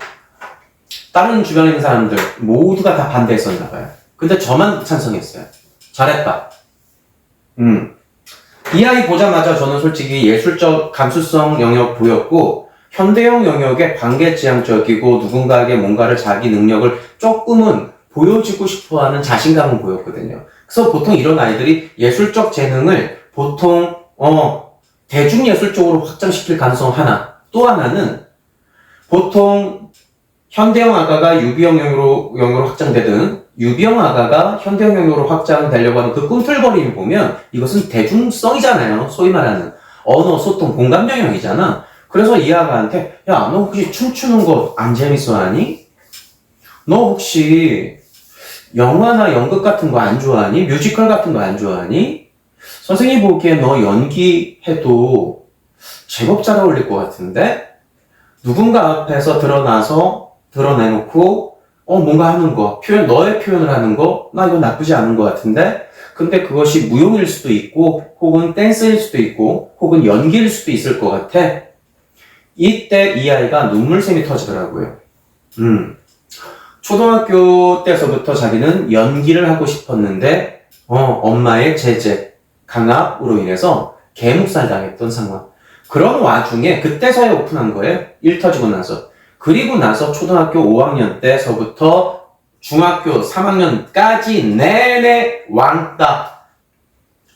다른 주변에 있는 사람들 모두가 다 반대했었나 봐요. 근데 저만 찬성했어요. 잘했다. 이 아이 보자마자 저는 솔직히 예술적 감수성 영역 보였고 현대형 영역에 관계지향적이고 누군가에게 뭔가를 자기 능력을 조금은 보여주고 싶어하는 자신감은 보였거든요. 그래서 보통 이런 아이들이 예술적 재능을 보통 대중예술 쪽으로 확장시킬 가능성 하나. 또 하나는 보통 현대형 아가가 유비형 영역으로 확장되든 유비형 아가가 현대형 영역으로 확장되려고 하는 그 꿈틀거림을 보면 이것은 대중성이잖아요. 소위 말하는 언어, 소통, 공감 영역이잖아. 그래서 이 아가한테 야, 너 혹시 춤추는 거 안 재밌어 하니? 너 혹시 영화나 연극 같은 거 안 좋아하니? 뮤지컬 같은 거 안 좋아하니? 선생님이 보기에 너 연기해도 제법 잘 어울릴 것 같은데? 누군가 앞에서 드러내놓고 뭔가 하는 거, 너의 표현을 하는 거, 나 이거 나쁘지 않은 것 같은데? 근데 그것이 무용일 수도 있고, 혹은 댄스일 수도 있고, 혹은 연기일 수도 있을 것 같아. 이때 이 아이가 눈물샘이 터지더라고요. 초등학교 때서부터 자기는 연기를 하고 싶었는데, 엄마의 제재, 강압으로 인해서 개묵살 당했던 상황. 그런 와중에 그때서야 오픈한 거예요. 일 터지고 나서. 그리고 나서 초등학교 5학년 때서부터 중학교 3학년까지 내내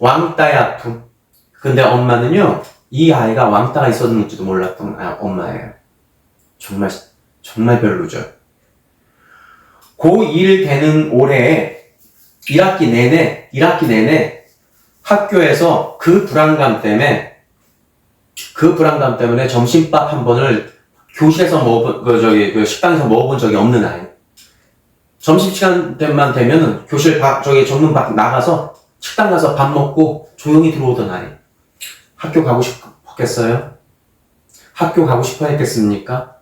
왕따의 아픔. 근데 엄마는요, 이 아이가 왕따가 있었는지도 몰랐던 엄마예요. 정말 별로죠. 고1 되는 올해에 1학기 내내 학교에서 그 불안감 때문에 점심밥 한 번을 교실에서 식당에서 먹어본 적이 없는 아이. 점심시간 때만 되면은 교실 정문 밖 나가서 식당 가서 밥 먹고 조용히 들어오던 아이. 학교 가고 싶었겠어요? 학교 가고 싶어 했겠습니까?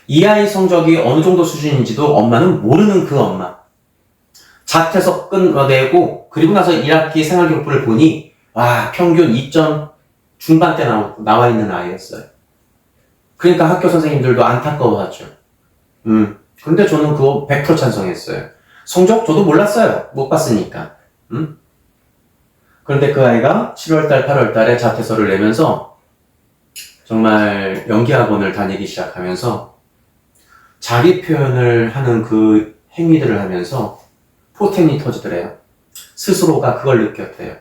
이 아이 성적이 어느 정도 수준인지도 엄마는 모르는 그 엄마. 자퇴서 끊어내고 그리고 나서 1학기 생활기록부를 보니 와 평균 2점 중반대 나와 있는 아이였어요. 그러니까 학교 선생님들도 안타까워하죠. 근데 저는 그거 100% 찬성했어요. 성적 저도 몰랐어요. 못 봤으니까. 그런데 그 아이가 7월달, 8월달에 자퇴서를 내면서 정말 연기학원을 다니기 시작하면서 자기 표현을 하는 그 행위들을 하면서 포텐이 터지더래요. 스스로가 그걸 느꼈대요.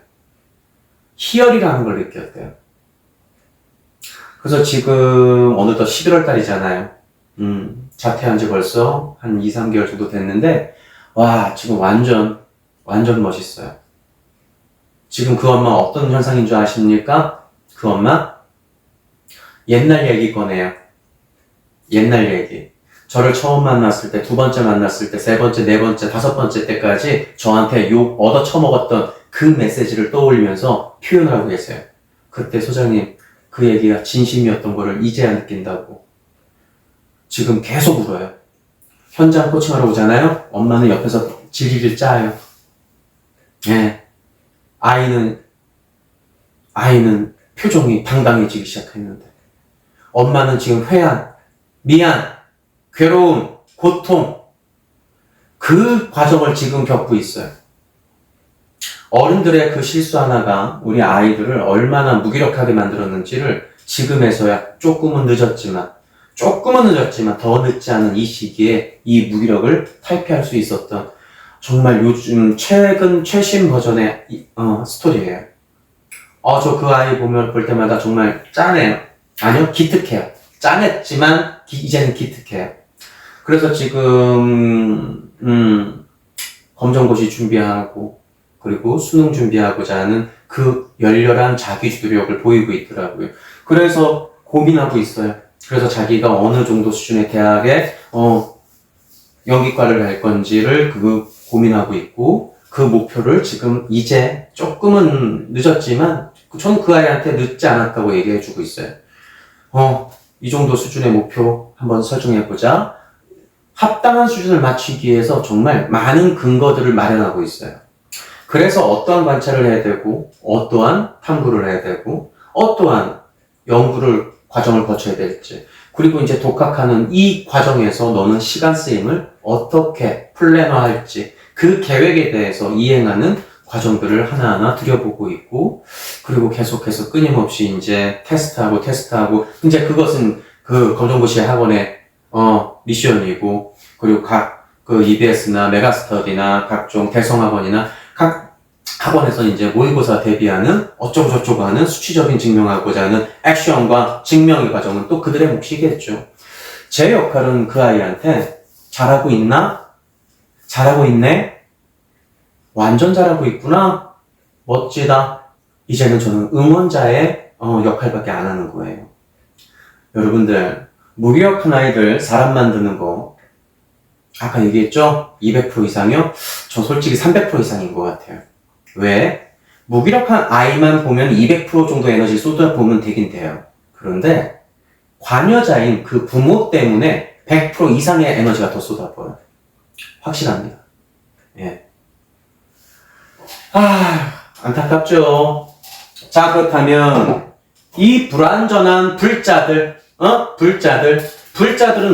희열이라는 걸 느꼈대요. 그래서 지금 어느덧 11월 달이잖아요. 자퇴한 지 벌써 한 2, 3개월 정도 됐는데 와 지금 완전 멋있어요. 지금 그 엄마 어떤 현상인 줄 아십니까? 그 엄마 옛날 얘기 꺼내요. 옛날 얘기. 저를 처음 만났을 때, 두 번째 만났을 때, 세 번째, 네 번째, 다섯 번째 때까지 저한테 욕 얻어 처먹었던 그 메시지를 떠올리면서 표현을 하고 계세요. 그때 소장님 그 얘기가 진심이었던 거를 이제야 느낀다고. 지금 계속 울어요. 현장 코칭하러 오잖아요. 엄마는 옆에서 지리를 짜요. 예. 아이는 표정이 당당해지기 시작했는데 엄마는 지금 회한, 미안, 괴로움, 고통 그 과정을 지금 겪고 있어요. 어른들의 그 실수 하나가 우리 아이들을 얼마나 무기력하게 만들었는지를 지금에서야 조금은 늦었지만 더 늦지 않은 이 시기에 이 무기력을 탈피할 수 있었던 정말 요즘 최신 버전의 스토리예요. 저 그 아이 볼 때마다 정말 짠해요. 아니요, 기특해요. 짠했지만 이제는 기특해요. 그래서 지금 검정고시 준비하고 그리고 수능 준비하고자 하는 그 열렬한 자기주도력을 보이고 있더라고요. 그래서 고민하고 있어요. 그래서 자기가 어느 정도 수준의 대학에 연기과를 갈 건지를 고민하고 있고 그 목표를 지금 이제 조금은 늦었지만 저는 그 아이한테 늦지 않았다고 얘기해주고 있어요. 이 정도 수준의 목표 한번 설정해보자. 합당한 수준을 맞추기 위해서 정말 많은 근거들을 마련하고 있어요. 그래서 어떠한 관찰을 해야 되고 어떠한 탐구를 해야 되고 어떠한 과정을 거쳐야 될지 그리고 이제 독학하는 이 과정에서 너는 시간 쓰임을 어떻게 플래너할지 그 계획에 대해서 이행하는 과정들을 하나하나 들여보고 있고 그리고 계속해서 끊임없이 이제 테스트하고 이제 그것은 그 검정고시 학원의 미션이고 그리고 각 그 EBS나 메가스터디나 각종 대성학원이나 각 학원에서 이제 모의고사 대비하는 어쩌고저쩌고 하는 수치적인 증명하고자 하는 액션과 증명의 과정은 또 그들의 몫이겠죠. 제 역할은 그 아이한테 잘하고 있나? 잘하고 있네? 완전 잘하고 있구나? 멋지다. 이제는 저는 응원자의 역할밖에 안 하는 거예요. 여러분들, 무기력한 아이들 사람 만드는 거 아까 얘기했죠? 200% 이상이요? 저 솔직히 300% 이상인 것 같아요. 왜? 무기력한 아이만 보면 200% 정도 에너지 쏟아보면 되긴 돼요. 그런데 관여자인 그 부모 때문에 100% 이상의 에너지가 더 쏟아버려요. 확실합니다. 예. 안타깝죠. 자, 그렇다면 이 불완전한 불자들은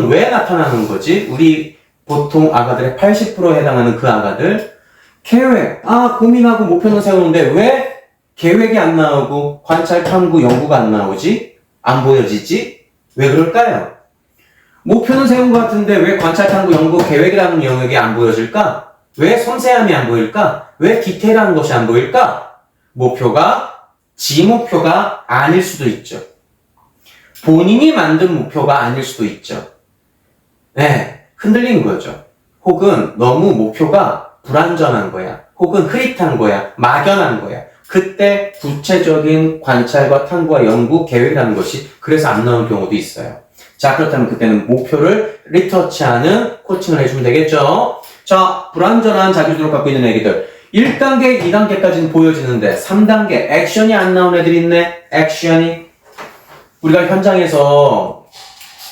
왜 나타나는 거지? 우리 보통 아가들의 80%에 해당하는 그 아가들 계획, 고민하고 목표는 세우는데 왜 계획이 안 나오고 관찰, 탐구, 연구가 안 나오지? 안 보여지지? 왜 그럴까요? 목표는 세운 것 같은데 왜 관찰, 탐구, 연구, 계획이라는 영역이 안 보여질까? 왜 섬세함이 안 보일까? 왜 디테일한 것이 안 보일까? 지 목표가 아닐 수도 있죠. 본인이 만든 목표가 아닐 수도 있죠. 네, 흔들린 거죠. 혹은 너무 목표가 불완전한 거야. 혹은 흐릿한 거야. 막연한 거야. 그때 구체적인 관찰과 탐구와 연구, 계획이라는 것이 그래서 안 나오는 경우도 있어요. 자, 그렇다면 그때는 목표를 리터치하는 코칭을 해주면 되겠죠. 자, 불완전한 자기주도를 갖고 있는 애기들 1단계, 2단계까지는 보여지는데 3단계 액션이 안 나온 애들이 있네. 액션이 우리가 현장에서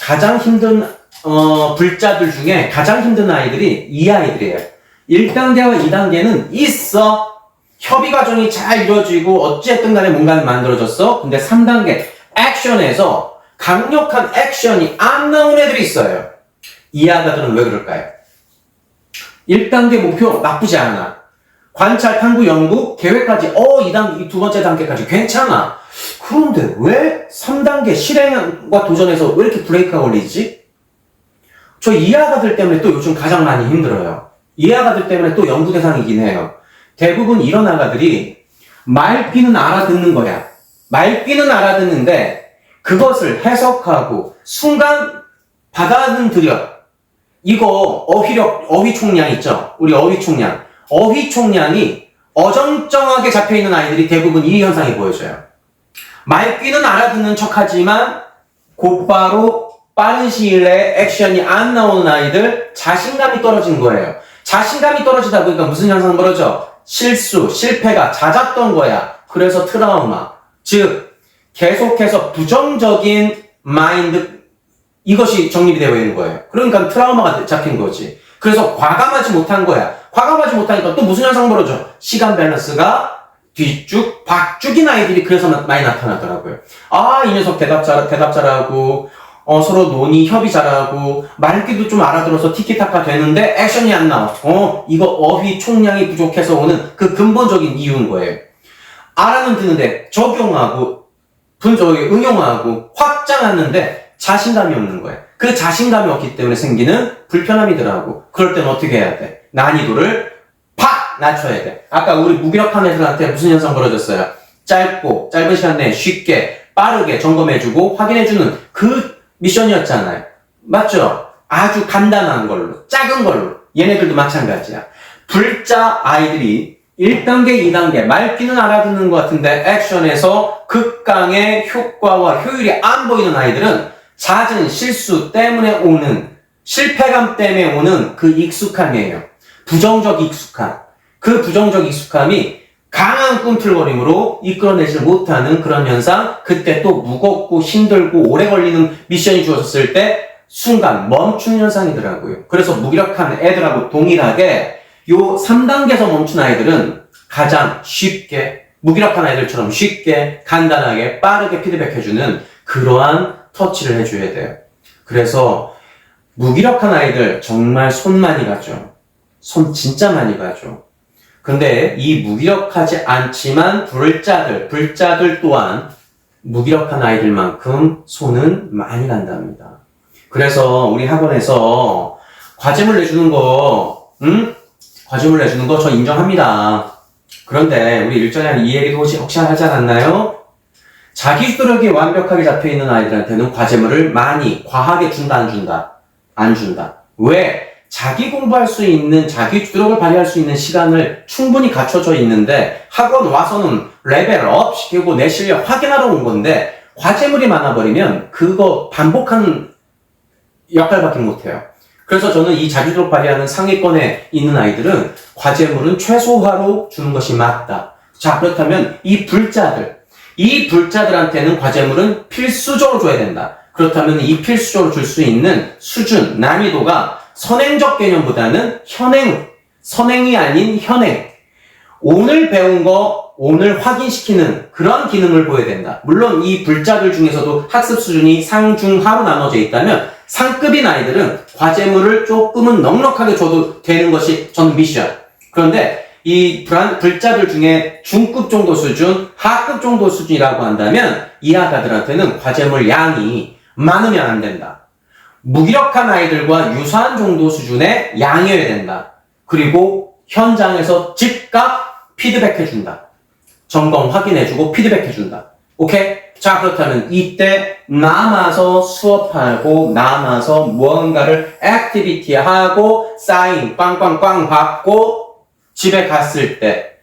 가장 힘든 불자들 중에 가장 힘든 아이들이 이 아이들이에요. 1단계와 2단계는 있어. 협의 과정이 잘 이루어지고 어쨌든 간에 뭔가는 만들어졌어. 근데 3단계 액션에서 강력한 액션이 안 나온 애들이 있어요. 이 아가들은 왜 그럴까요? 1단계 목표 나쁘지 않아. 관찰, 탐구, 연구, 계획까지 2단계, 이 두 번째 단계까지 괜찮아. 그런데 왜 3단계 실행과 도전에서 왜 이렇게 브레이크가 걸리지? 저 이 아가들 때문에 또 요즘 가장 많이 힘들어요. 이 아가들 때문에 또 연구 대상이긴 해요. 대부분 이런 아가들이 말귀는 알아듣는 거야. 말귀는 알아듣는데 그것을 해석하고 순간 받아들여. 이거 어휘 총량 있죠? 우리 어휘 총량. 어휘 총량이 어정쩡하게 잡혀있는 아이들이 대부분 이 현상이 보여져요. 말귀는 알아듣는 척하지만 곧바로 빠른 시일 내에 액션이 안 나오는 아이들, 자신감이 떨어진 거예요. 자신감이 떨어지다 보니까 무슨 현상 벌어져? 실수, 실패가 잦았던 거야. 그래서 트라우마. 즉 계속해서 부정적인 마인드, 이것이 정립이 되어 있는 거예요. 그러니까 트라우마가 잡힌 거지. 그래서 과감하지 못한 거야. 과감하지 못하니까 또 무슨 현상 벌어져? 시간 밸런스가 뒤쭉, 박죽인 아이들이 그래서 많이 나타나더라고요. 이 녀석 대답 잘하고, 서로 논의, 협의 잘하고, 말귀도 좀 알아들어서 티키타카 되는데 액션이 안 나와. 이거 어휘 총량이 부족해서 오는 그 근본적인 이유인 거예요. 알아는 듣는데 적용하고, 응용하고, 확장하는데 자신감이 없는 거예요. 그 자신감이 없기 때문에 생기는 불편함이더라고. 그럴 때는 어떻게 해야 돼? 난이도를 팍! 낮춰야 돼. 아까 우리 무기력한 애들한테 무슨 현상 벌어졌어요? 짧은 시간 내에 쉽게, 빠르게 점검해주고 확인해주는 그 미션이었잖아요. 맞죠? 아주 간단한 걸로, 작은 걸로. 얘네들도 마찬가지야. 불자 아이들이 1단계, 2단계, 말귀는 알아듣는 것 같은데 액션에서 극강의 효과와 효율이 안 보이는 아이들은 잦은 실수 때문에 오는, 실패감 때문에 오는 그 익숙함이에요. 부정적 익숙함. 그 부정적 익숙함이 강한 꿈틀거림으로 이끌어내지 못하는 그런 현상, 그때 또 무겁고 힘들고 오래 걸리는 미션이 주어졌을 때 순간 멈추는 현상이더라고요. 그래서 무기력한 애들하고 동일하게 요 3단계에서 멈춘 아이들은 가장 쉽게, 무기력한 아이들처럼 쉽게, 간단하게, 빠르게 피드백해주는 그러한 터치를 해줘야 돼요. 그래서 무기력한 아이들 정말 손 많이 가죠. 손 진짜 많이 가죠. 근데 이 무기력하지 않지만 불자들 또한 무기력한 아이들만큼 손은 많이 간답니다. 그래서 우리 학원에서 과제물 내주는 거 저 인정합니다. 그런데 우리 일전에 이 얘기도 혹시 하지 않았나요? 자기주도력이 완벽하게 잡혀있는 아이들한테는 과제물을 많이, 과하게 준다, 안 준다. 왜? 자기 공부할 수 있는, 자기 주도력을 발휘할 수 있는 시간을 충분히 갖춰져 있는데 학원 와서는 레벨업 시키고 내 실력 확인하러 온 건데 과제물이 많아버리면 그거 반복하는 역할밖에 못해요. 그래서 저는 이 자기주도력 발휘하는 상위권에 있는 아이들은 과제물은 최소화로 주는 것이 맞다. 자, 그렇다면 이 불자들한테는 과제물은 필수적으로 줘야 된다. 그렇다면 이 필수적으로 줄 수 있는 수준, 난이도가 선행적 개념보다는 선행이 아닌 현행. 오늘 배운 거 오늘 확인시키는 그런 기능을 보여야 된다. 물론 이 불자들 중에서도 학습 수준이 상, 중, 하로 나눠져 있다면 상급인 아이들은 과제물을 조금은 넉넉하게 줘도 되는 것이 저는 미션. 그런데 이 불자들 중에 중급 정도 수준, 하급 정도 수준이라고 한다면 이 아가들한테는 과제물 양이 많으면 안 된다. 무기력한 아이들과 유사한 정도 수준의 양이어야 된다. 그리고 현장에서 즉각 피드백해준다. 점검 확인해주고 피드백해준다. 오케이? 자, 그렇다면 이때 남아서 수업하고 남아서 무언가를 액티비티하고 사인 꽝꽝꽝 받고 집에 갔을 때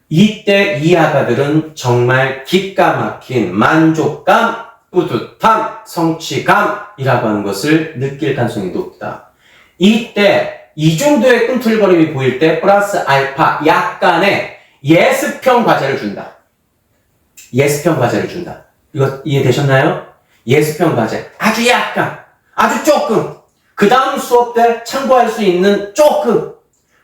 이때 이 아가들은 정말 기가 막힌 만족감, 뿌듯함, 성취감이라고 하는 것을 느낄 가능성이 높다. 이때 이 정도의 꿈틀거림이 보일 때 플러스 알파 약간의 예습형 과제를 준다. 예습형 과제를 준다. 이거 이해되셨나요? 예습형 과제. 아주 약간, 아주 조금. 그 다음 수업 때 참고할 수 있는 조금.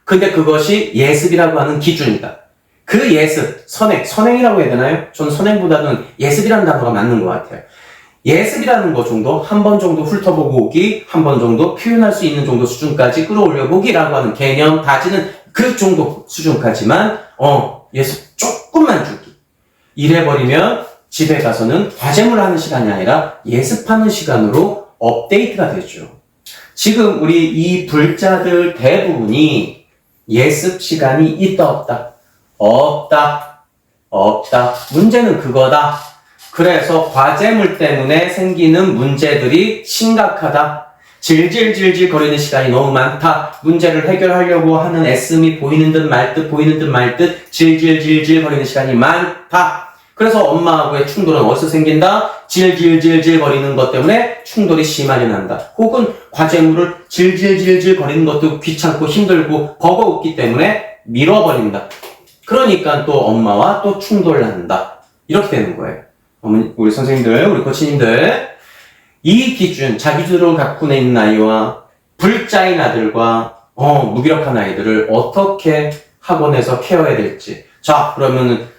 근데 그것이 예습이라고 하는 기준이다. 그 예습, 선행이라고 해야 되나요? 저는 선행보다는 예습이라는 단어가 맞는 것 같아요. 예습이라는 것 정도, 한 번 정도 훑어보고 오기, 한 번 정도 표현할 수 있는 정도 수준까지 끌어올려 보기라고 하는 개념, 다지는 그 정도 수준까지만, 예습 조금만 주기. 이래버리면 집에 가서는 과제물 하는 시간이 아니라 예습하는 시간으로 업데이트가 되죠. 지금 우리 이 불자들 대부분이 예습 시간이 있다 없다? 없다. 문제는 그거다. 그래서 과제물 때문에 생기는 문제들이 심각하다. 질질질질 거리는 시간이 너무 많다. 문제를 해결하려고 하는 애씀이 보이는 듯 말 듯 질질질질 거리는 시간이 많다. 그래서 엄마하고의 충돌은 어디서 생긴다? 질질질질 거리는 것 때문에 충돌이 심하게 난다. 혹은 과제물을 질질질질 거리는 것도 귀찮고 힘들고 버거웠기 때문에 밀어버린다. 그러니까 또 엄마와 또 충돌난다. 이렇게 되는 거예요. 어머니, 우리 선생님들, 우리 코치님들, 이 기준, 자기주도를 갖고 있는 아이와 불자인 아들과 무기력한 아이들을 어떻게 학원에서 케어해야 될지. 자, 그러면은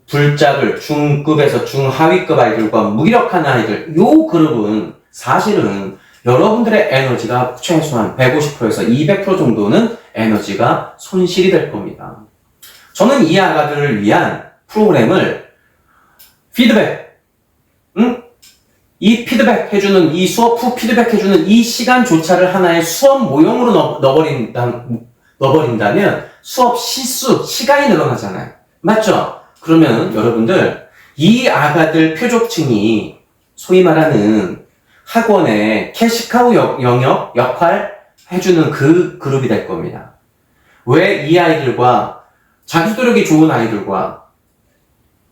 불자들, 중급에서 중하위급 아이들과 무기력한 아이들, 요 그룹은 사실은 여러분들의 에너지가 최소한 150%에서 200% 정도는 에너지가 손실이 될 겁니다. 저는 이 아가들을 위한 프로그램을 이 피드백 해주는, 이 수업 후 피드백 해주는 이 시간조차를 하나의 수업 모형으로 넣어버린다면 수업 시간이 늘어나잖아요. 맞죠? 그러면 여러분들, 이 아가들 표적층이 소위 말하는 학원의 캐시카우 영역, 역할 해주는 그 그룹이 될 겁니다. 왜 이 아이들과 자기주도력이 좋은 아이들과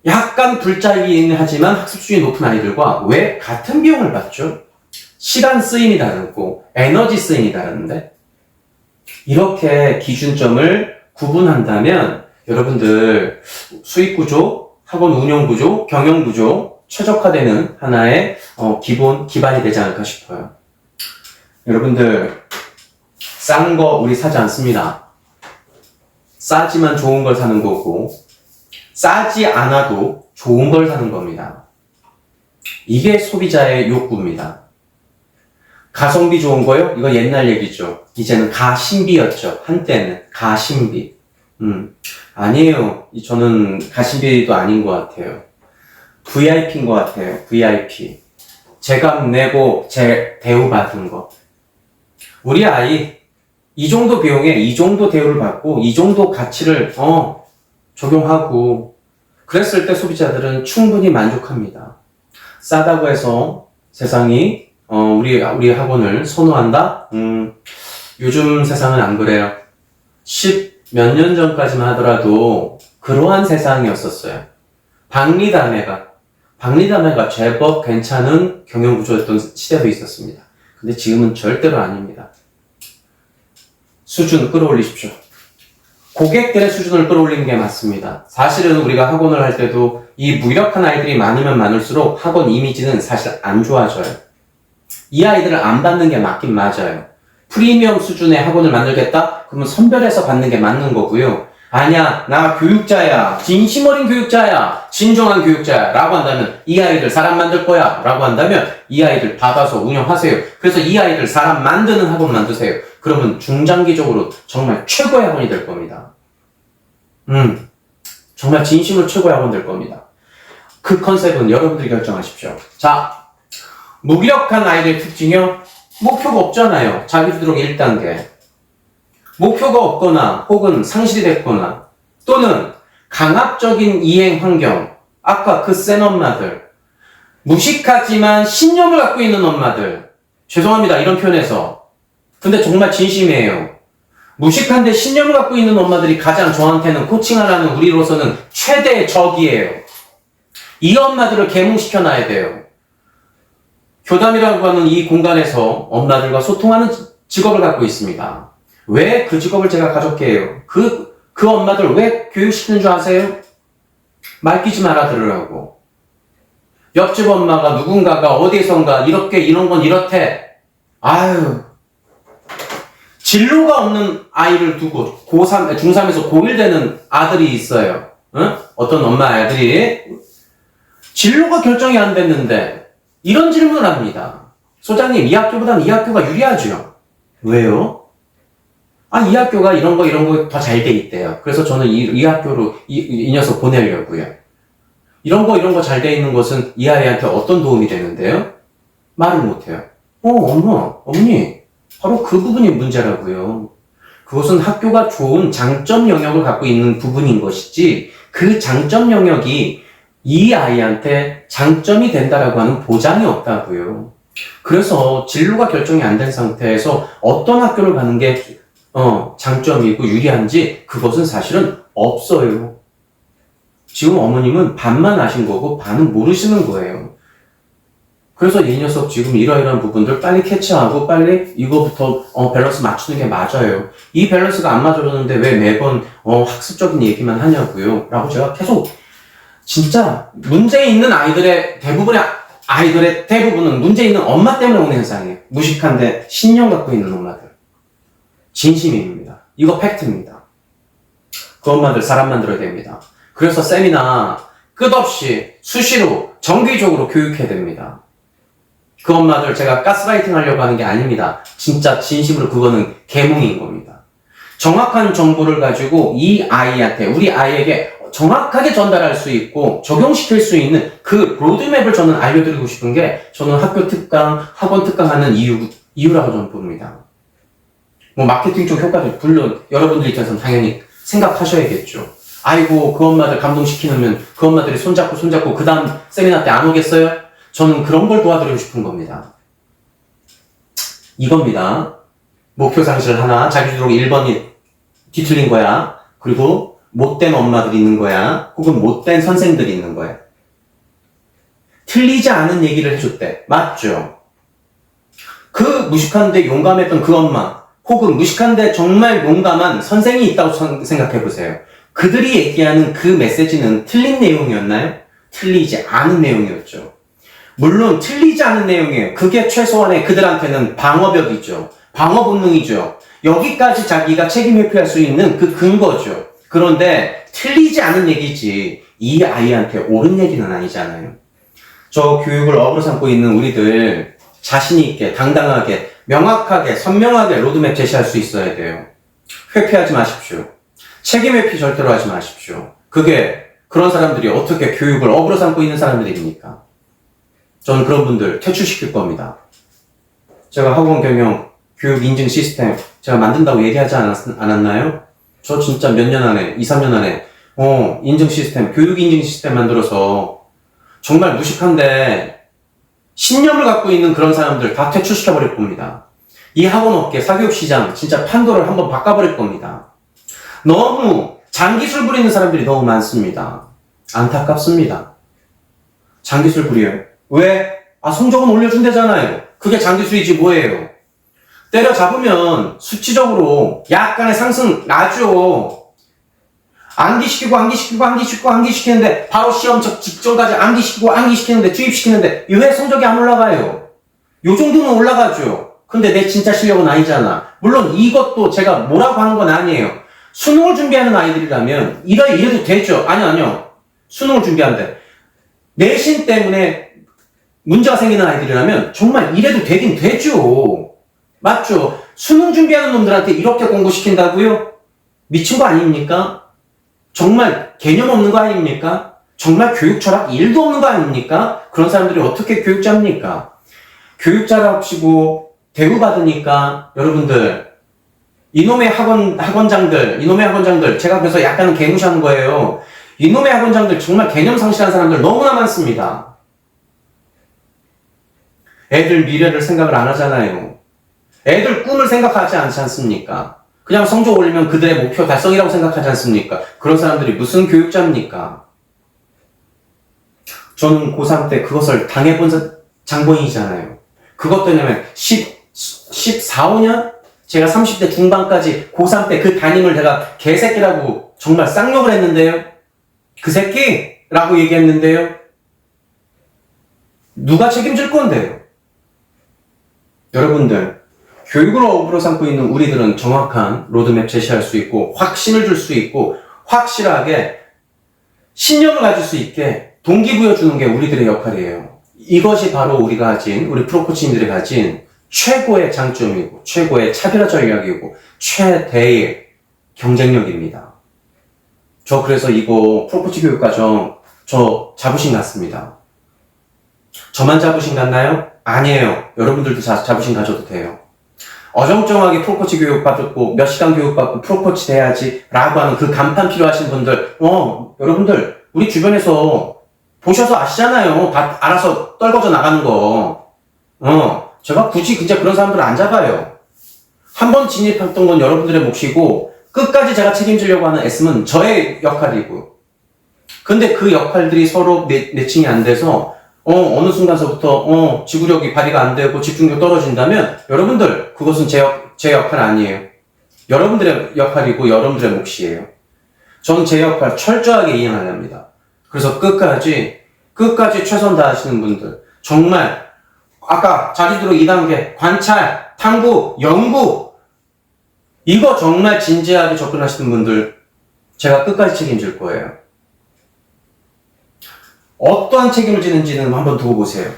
약간 불자이긴 하지만 학습 수준이 높은 아이들과 왜 같은 비용을 받죠? 시간 쓰임이 다르고 에너지 쓰임이 다른데 이렇게 기준점을 구분한다면 여러분들 수익 구조, 학원 운영 구조, 경영 구조 최적화되는 하나의 기반이 되지 않을까 싶어요. 여러분들 싼 거 우리 사지 않습니다. 싸지만 좋은 걸 사는 거고 싸지 않아도 좋은 걸 사는 겁니다. 이게 소비자의 욕구입니다. 가성비 좋은 거요? 이거 옛날 얘기죠. 이제는 가심비였죠. 한때는 가심비. 아니에요. 저는 가심비도 아닌 것 같아요. VIP인 것 같아요. VIP. 제값 내고 제 대우받은 거. 우리 아이 이 정도 비용에 이 정도 대우를 받고 이 정도 가치를 적용하고 그랬을 때 소비자들은 충분히 만족합니다. 싸다고 해서 세상이 우리 학원을 선호한다? 요즘 세상은 안 그래요. 10 몇 년 전까지만 하더라도 그러한 세상이었었어요. 박리담회가 제법 괜찮은 경영구조였던 시대도 있었습니다. 근데 지금은 절대로 아닙니다. 수준 끌어올리십시오. 고객들의 수준을 끌어올리는 게 맞습니다. 사실은 우리가 학원을 할 때도 이 무기력한 아이들이 많으면 많을수록 학원 이미지는 사실 안 좋아져요. 이 아이들을 안 받는 게 맞긴 맞아요. 프리미엄 수준의 학원을 만들겠다? 그러면 선별해서 받는 게 맞는 거고요. 아니야, 나 교육자야, 진심 어린 교육자야, 진정한 교육자야 라고 한다면 이 아이들 사람 만들 거야 라고 한다면 이 아이들 받아서 운영하세요. 그래서 이 아이들 사람 만드는 학원 만드세요. 그러면 중장기적으로 정말 최고의 학원이 될 겁니다. 정말 진심으로 최고의 학원 될 겁니다. 그 컨셉은 여러분들이 결정하십시오. 자, 무기력한 아이들의 특징이요. 목표가 없잖아요. 자기주도력 1단계. 목표가 없거나 혹은 상실이 됐거나 또는 강압적인 이행 환경. 아까 그 센 엄마들. 무식하지만 신념을 갖고 있는 엄마들. 죄송합니다. 이런 표현에서. 근데 정말 진심이에요. 무식한데 신념을 갖고 있는 엄마들이 가장 저한테는 코칭하라는 우리로서는 최대의 적이에요. 이 엄마들을 계몽시켜놔야 돼요. 교담이라고 하는 이 공간에서 엄마들과 소통하는 직업을 갖고 있습니다. 왜 그 직업을 제가 가졌게 해요? 그 엄마들 왜 교육시키는 줄 아세요? 말귀지 말아 들으라고. 옆집 엄마가 누군가가 어디선가 이런 건 이렇대. 아유, 진로가 없는 아이를 두고 고3, 중3에서 고1 되는 아들이 있어요. 응? 어떤 엄마 아들이 진로가 결정이 안 됐는데 이런 질문을 합니다. 소장님, 이 학교보다는 이 학교가 유리하죠? 왜요? 이 학교가 이런 거 더 잘 돼 있대요. 그래서 저는 이 학교로 이 녀석 보내려고요. 이런 거 잘 돼 있는 것은 이 아이한테 어떤 도움이 되는데요? 말을 못해요. 어머니, 바로 그 부분이 문제라고요. 그것은 학교가 좋은 장점 영역을 갖고 있는 부분인 것이지, 그 장점 영역이 이 아이한테 장점이 된다라고 하는 보장이 없다고요. 그래서 진로가 결정이 안 된 상태에서 어떤 학교를 가는 게 장점이고 유리한지 그것은 사실은 없어요. 지금 어머님은 반만 아신 거고 반은 모르시는 거예요. 그래서 이 녀석 지금 이러이러한 부분들 빨리 캐치하고 빨리 이거부터 밸런스 맞추는 게 맞아요. 이 밸런스가 안 맞아줬는데 왜 매번 학습적인 얘기만 하냐고요. 라고 제가 계속 진짜 문제 있는 아이들의 대부분은 문제 있는 엄마 때문에 오는 현상이에요. 무식한데 신념 갖고 있는 엄마들. 진심입니다. 이거 팩트입니다. 그 엄마들 사람 만들어야 됩니다. 그래서 세미나 끝없이 수시로 정기적으로 교육해야 됩니다. 그 엄마들 제가 가스라이팅 하려고 하는 게 아닙니다. 진짜 진심으로 그거는 계몽인 겁니다. 정확한 정보를 가지고 이 아이한테, 우리 아이에게 정확하게 전달할 수 있고 적용시킬 수 있는 그 로드맵을 저는 알려드리고 싶은 게 저는 학교 특강, 학원 특강 하는 이유라고 저는 봅니다. 마케팅 쪽 효과들 물론 여러분들 입장에서는 당연히 생각하셔야겠죠. 아이고 그 엄마들 감동시키면 그 엄마들이 손잡고 그 다음 세미나 때 안 오겠어요? 저는 그런 걸 도와드리고 싶은 겁니다. 이겁니다. 목표 상실 하나, 자기주도록 1번이 뒤틀린 거야. 그리고 못된 엄마들이 있는 거야. 혹은 못된 선생들이 있는 거야. 틀리지 않은 얘기를 해줬대. 맞죠? 그 무식한데 용감했던 그 엄마 혹은 무식한데 정말 용감한 선생이 있다고 생각해보세요. 그들이 얘기하는 그 메시지는 틀린 내용이었나요? 틀리지 않은 내용이었죠. 물론 틀리지 않은 내용이에요. 그게 최소한의 그들한테는 방어벽이죠. 방어 본능이죠. 여기까지 자기가 책임 회피할 수 있는 그 근거죠. 그런데 틀리지 않은 얘기지 이 아이한테 옳은 얘기는 아니잖아요. 저 교육을 업으로 삼고 있는 우리들 자신 있게 당당하게 명확하게 선명하게 로드맵 제시할 수 있어야 돼요. 회피하지 마십시오. 책임 회피 절대로 하지 마십시오. 그게 그런 사람들이 어떻게 교육을 업으로 삼고 있는 사람들입니까? 저는 그런 분들 퇴출시킬 겁니다. 제가 학원 경영 교육 인증 시스템 제가 만든다고 얘기하지 않았나요? 저 진짜 몇 년 안에 2, 3년 안에 인증 시스템 교육 인증 시스템 만들어서 정말 무식한데 신념을 갖고 있는 그런 사람들 다 퇴출시켜버릴 겁니다. 이 학원업계 사교육 시장 진짜 판도를 한번 바꿔버릴 겁니다. 너무 장기술 부리는 사람들이 너무 많습니다. 안타깝습니다. 장기술 부려요. 왜? 성적은 올려준대잖아요. 그게 장기술이지 뭐예요. 때려잡으면 수치적으로 약간의 상승 나죠. 암기시키는데 바로 시험 직전까지 암기시키는데 투입시키는데 왜 성적이 안 올라가요? 요 정도는 올라가죠. 근데 내 진짜 실력은 아니잖아. 물론 이것도 제가 뭐라고 하는 건 아니에요. 수능을 준비하는 아이들이라면 이래도 되죠. 아니요. 수능을 준비하는데 내신 때문에 문제가 생기는 아이들이라면 정말 이래도 되긴 되죠. 맞죠? 수능 준비하는 놈들한테 이렇게 공부시킨다고요? 미친 거 아닙니까? 정말 개념 없는 거 아닙니까? 정말 교육 철학 1도 없는 거 아닙니까? 그런 사람들이 어떻게 교육자입니까? 교육자랍시고 대우받으니까 여러분들 이놈의 학원장들 제가 그래서 약간은 개무시하는 거예요. 이놈의 학원장들 정말 개념 상실한 사람들 너무나 많습니다. 애들 미래를 생각을 안 하잖아요. 애들 꿈을 생각하지 않지 않습니까? 그냥 성적 올리면 그들의 목표 달성이라고 생각하지 않습니까? 그런 사람들이 무슨 교육자입니까? 저는 고3 때 그것을 당해본 장본인이잖아요. 그것 때문에 14, 15년? 제가 30대 중반까지 고3 때 그 담임을 내가 개새끼라고 정말 쌍욕을 했는데요. 그 새끼라고 얘기했는데요. 누가 책임질 건데요? 여러분들, 교육을 업으로 삼고 있는 우리들은 정확한 로드맵 제시할 수 있고 확신을 줄 수 있고 확실하게 신념을 가질 수 있게 동기부여 주는 게 우리들의 역할이에요. 이것이 바로 우리가 가진, 우리 프로코치님들이 가진 최고의 장점이고 최고의 차별화 전략이고 최대의 경쟁력입니다. 저 그래서 이거 프로코치 교육과정 저 자부심 갖습니다. 저만 자부심 갖나요? 아니에요. 여러분들도 자부심 가져도 돼요. 어정쩡하게 프로코치 교육 받고 몇 시간 교육 받고 프로코치 돼야지 라고 하는 그 간판 필요하신 분들 여러분들 우리 주변에서 보셔서 아시잖아요. 다 알아서 떨궈져 나가는 거. 제가 굳이 진짜 그런 사람들을 안 잡아요. 한 번 진입했던 건 여러분들의 몫이고 끝까지 제가 책임지려고 하는 애씀은 저의 역할이고 근데 그 역할들이 서로 매칭이 안 돼서 어느 순간서부터 지구력이 발휘가 안 되고 집중력 떨어진다면 여러분들 그것은 제 역할 아니에요. 여러분들의 역할이고 여러분들의 몫이에요. 저는 제 역할 철저하게 이행하렵니다. 그래서 끝까지 최선 다하시는 분들 정말 아까 자기주도력 2단계 관찰, 탐구, 연구 이거 정말 진지하게 접근하시는 분들 제가 끝까지 책임질 거예요. 어떠한 책임을 지는지는 한번 두고 보세요.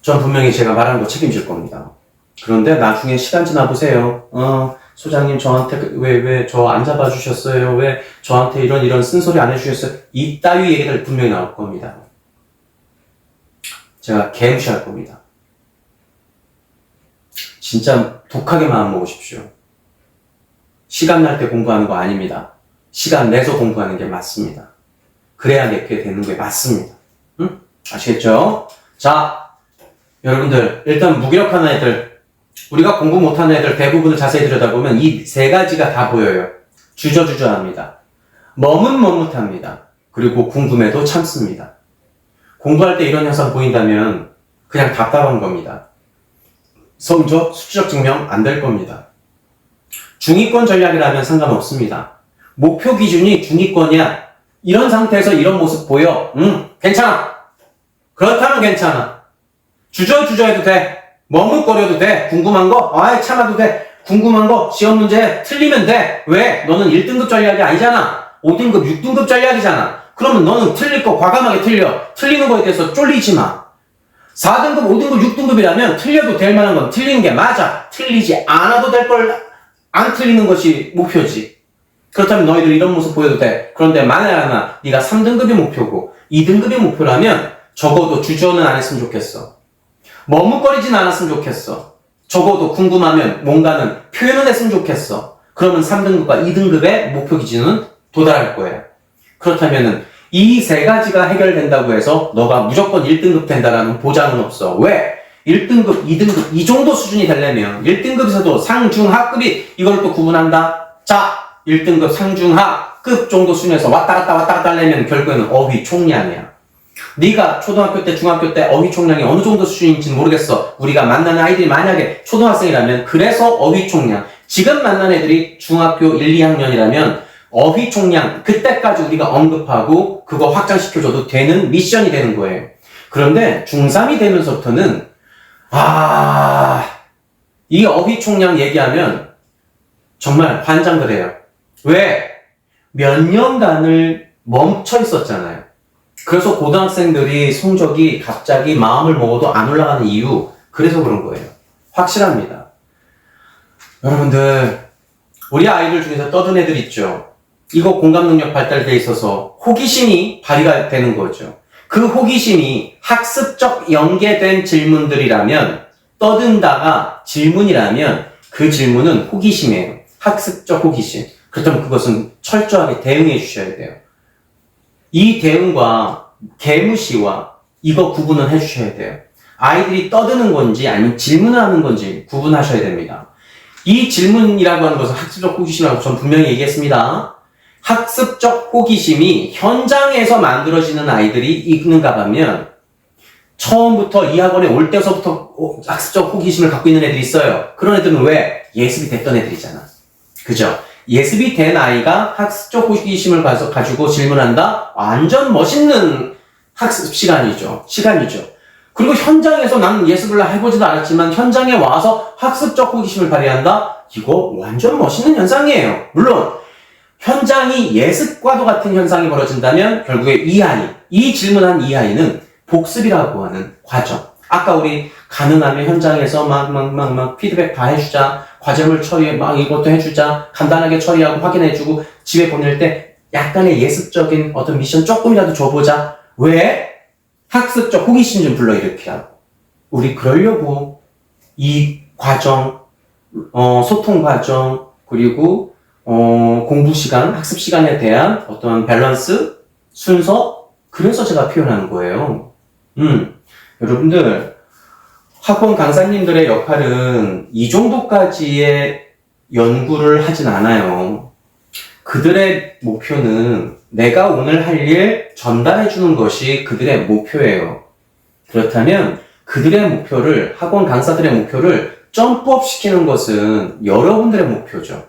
전 분명히 제가 말한 거 책임질 겁니다. 그런데 나중에 시간 지나 보세요. 소장님 저한테 왜 저 안 잡아주셨어요? 왜 저한테 이런 쓴소리 안 해주셨어요? 이따위 얘기들 분명히 나올 겁니다. 제가 개무시할 겁니다. 진짜 독하게 마음 먹으십시오. 시간 날 때 공부하는 거 아닙니다. 시간 내서 공부하는 게 맞습니다. 그래야 내게 되는 게 맞습니다. 응? 아시겠죠? 자, 여러분들 일단 무기력한 애들 우리가 공부 못하는 애들 대부분을 자세히 들여다보면 이 세 가지가 다 보여요. 주저주저합니다. 머뭇머뭇합니다. 그리고 궁금해도 참습니다. 공부할 때 이런 현상 보인다면 그냥 답답한 겁니다. 성적, 수치적 증명 안 될 겁니다. 중위권 전략이라면 상관없습니다. 목표 기준이 중위권이야. 이런 상태에서 이런 모습 보여. 괜찮아. 그렇다면 괜찮아. 주저주저해도 돼. 머뭇거려도 돼. 궁금한 거? 참아도 돼. 궁금한 거? 시험 문제 틀리면 돼. 왜? 너는 1등급 전략이 아니잖아. 5등급, 6등급 전략이잖아. 그러면 너는 틀릴 거 과감하게 틀려. 틀리는 거에 대해서 쫄리지 마. 4등급, 5등급, 6등급이라면 틀려도 될 만한 건 틀리는 게 맞아. 틀리지 않아도 될 걸 안 틀리는 것이 목표지. 그렇다면 너희들 이런 모습 보여도 돼. 그런데 만에 하나 네가 3등급이 목표고 2등급이 목표라면 적어도 주저는 안 했으면 좋겠어. 머뭇거리진 않았으면 좋겠어. 적어도 궁금하면 뭔가는 표현을 했으면 좋겠어. 그러면 3등급과 2등급의 목표 기준은 도달할 거예요. 그렇다면은 이 세 가지가 해결된다고 해서 너가 무조건 1등급 된다라는 보장은 없어. 왜? 1등급, 2등급 이 정도 수준이 되려면 1등급에서도 상, 중, 하급이 이걸 또 구분한다. 자, 1등급 상중하급 정도 수준에서 왔다 갔다 하려면 결국에는 어휘 총량이야. 네가 초등학교 때 중학교 때 어휘 총량이 어느 정도 수준인지는 모르겠어. 우리가 만나는 아이들이 만약에 초등학생이라면 그래서 어휘 총량. 지금 만난 애들이 중학교 1, 2학년이라면 어휘 총량 그때까지 우리가 언급하고 그거 확장시켜줘도 되는 미션이 되는 거예요. 그런데 중3이 되면서부터는 이 어휘 총량 얘기하면 정말 환장그래요. 왜? 몇 년간을 멈춰 있었잖아요. 그래서 고등학생들이 성적이 갑자기 마음을 먹어도 안 올라가는 이유, 그래서 그런 거예요. 확실합니다. 여러분들, 우리 아이들 중에서 떠든 애들 있죠. 이거 공감 능력 발달돼 있어서 호기심이 발휘가 되는 거죠. 그 호기심이 학습적 연계된 질문들이라면, 떠든다가 질문이라면 그 질문은 호기심이에요. 학습적 호기심. 그렇다면 그것은 철저하게 대응해 주셔야 돼요. 이 대응과 개무시와 이거 구분을 해 주셔야 돼요. 아이들이 떠드는 건지 아니면 질문을 하는 건지 구분하셔야 됩니다. 이 질문이라고 하는 것은 학습적 호기심이라고 전 분명히 얘기했습니다. 학습적 호기심이 현장에서 만들어지는 아이들이 있는가 하면 처음부터 이 학원에 올 때서부터 학습적 호기심을 갖고 있는 애들이 있어요. 그런 애들은 왜? 예습이 됐던 애들이잖아. 그죠? 예습이 된 아이가 학습적 호기심을 가지고 질문한다? 완전 멋있는 학습 시간이죠. 그리고 현장에서 나는 예습을 해보지도 않았지만 현장에 와서 학습적 호기심을 발휘한다? 이거 완전 멋있는 현상이에요. 물론 현장이 예습과도 같은 현상이 벌어진다면 결국에 이 질문한 이 아이는 복습이라고 하는 과정. 아까 우리 가능하면 현장에서 막 피드백 다 해주자. 과제물 처리해, 막 이것도 해주자. 간단하게 처리하고 확인해주고 집에 보낼 때 약간의 예습적인 어떤 미션 조금이라도 줘보자. 왜? 학습적 호기심 좀 불러일으키라고. 우리 그러려고 이 과정, 소통 과정, 그리고 공부 시간, 학습 시간에 대한 어떤 밸런스, 순서, 그래서 제가 표현하는 거예요. 여러분들, 학원 강사님들의 역할은 이 정도까지의 연구를 하진 않아요. 그들의 목표는 내가 오늘 할 일 전달해 주는 것이 그들의 목표예요. 그렇다면 그들의 목표를, 학원 강사들의 목표를 점프업 시키는 것은 여러분들의 목표죠.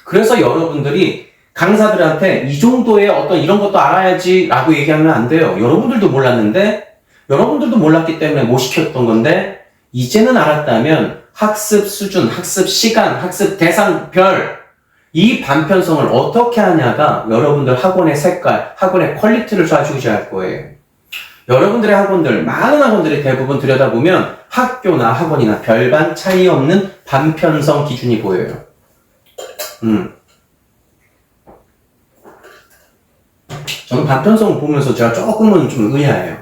그래서 여러분들이 강사들한테 이 정도의 어떤 이런 것도 알아야지 라고 얘기하면 안 돼요. 여러분들도 몰랐는데, 여러분들도 몰랐기 때문에 못 시켰던 건데, 이제는 알았다면 학습 수준, 학습 시간, 학습 대상별, 이 반편성을 어떻게 하냐가 여러분들 학원의 색깔, 학원의 퀄리티를 좌지우지할 거예요. 여러분들의 학원들, 많은 학원들이 대부분 들여다보면 학교나 학원이나 별반 차이 없는 반편성 기준이 보여요. 저는 반편성을 보면서 제가 조금은 좀 의아해요.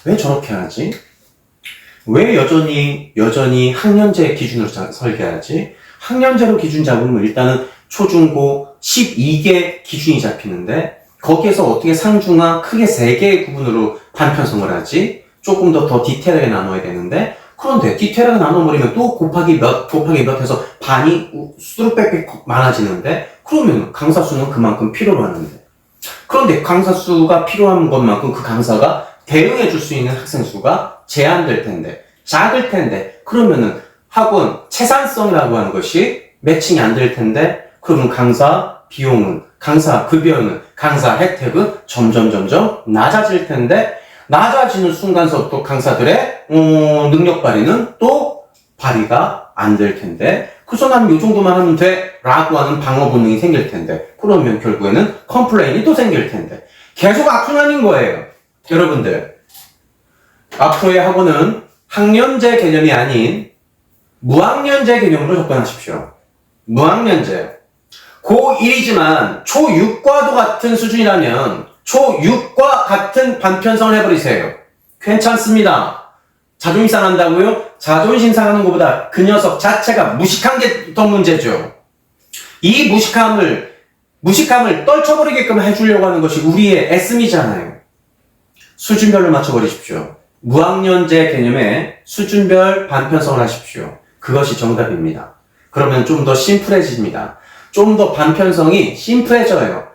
왜 저렇게 하지? 왜 여전히 학년제 기준으로 설계하지? 학년제로 기준 잡으면 일단은 초중고 12개 기준이 잡히는데 거기에서 어떻게 상중하 크게 3개의 구분으로 반편성을 하지? 조금 더 디테일하게 나눠야 되는데 그런데 디테일하게 나눠버리면 또 곱하기 몇 해서 반이 수두룩 빽빽 많아지는데 그러면 강사 수는 그만큼 필요로 하는데 그런데 강사 수가 필요한 것만큼 그 강사가 대응해 줄 수 있는 학생 수가 제한될 텐데 작을 텐데 그러면은 학원 채산성이라고 하는 것이 매칭이 안 될 텐데 그러면 강사 비용은, 강사 급여는, 강사 혜택은 점점 낮아질 텐데 낮아지는 순간서부터 강사들의 능력 발휘는 또 발휘가 안 될 텐데 그래서 나는 이 정도만 하면 돼 라고 하는 방어 본능이 생길 텐데 그러면 결국에는 컴플레인이 또 생길 텐데 계속 악순환인 거예요. 여러분들 앞으로의 학원은 학년제 개념이 아닌 무학년제 개념으로 접근하십시오. 무학년제 고1이지만 초6과도 같은 수준이라면 초6과 같은 반편성을 해버리세요. 괜찮습니다. 자존심 상한다고요? 자존심 상하는 것보다 그 녀석 자체가 무식한 게 더 문제죠. 이 무식함을 떨쳐버리게끔 해주려고 하는 것이 우리의 애씀이잖아요. 수준별로 맞춰버리십시오. 무학년제 개념에 수준별 반편성을 하십시오. 그것이 정답입니다. 그러면 좀 더 심플해집니다. 좀 더 반편성이 심플해져요.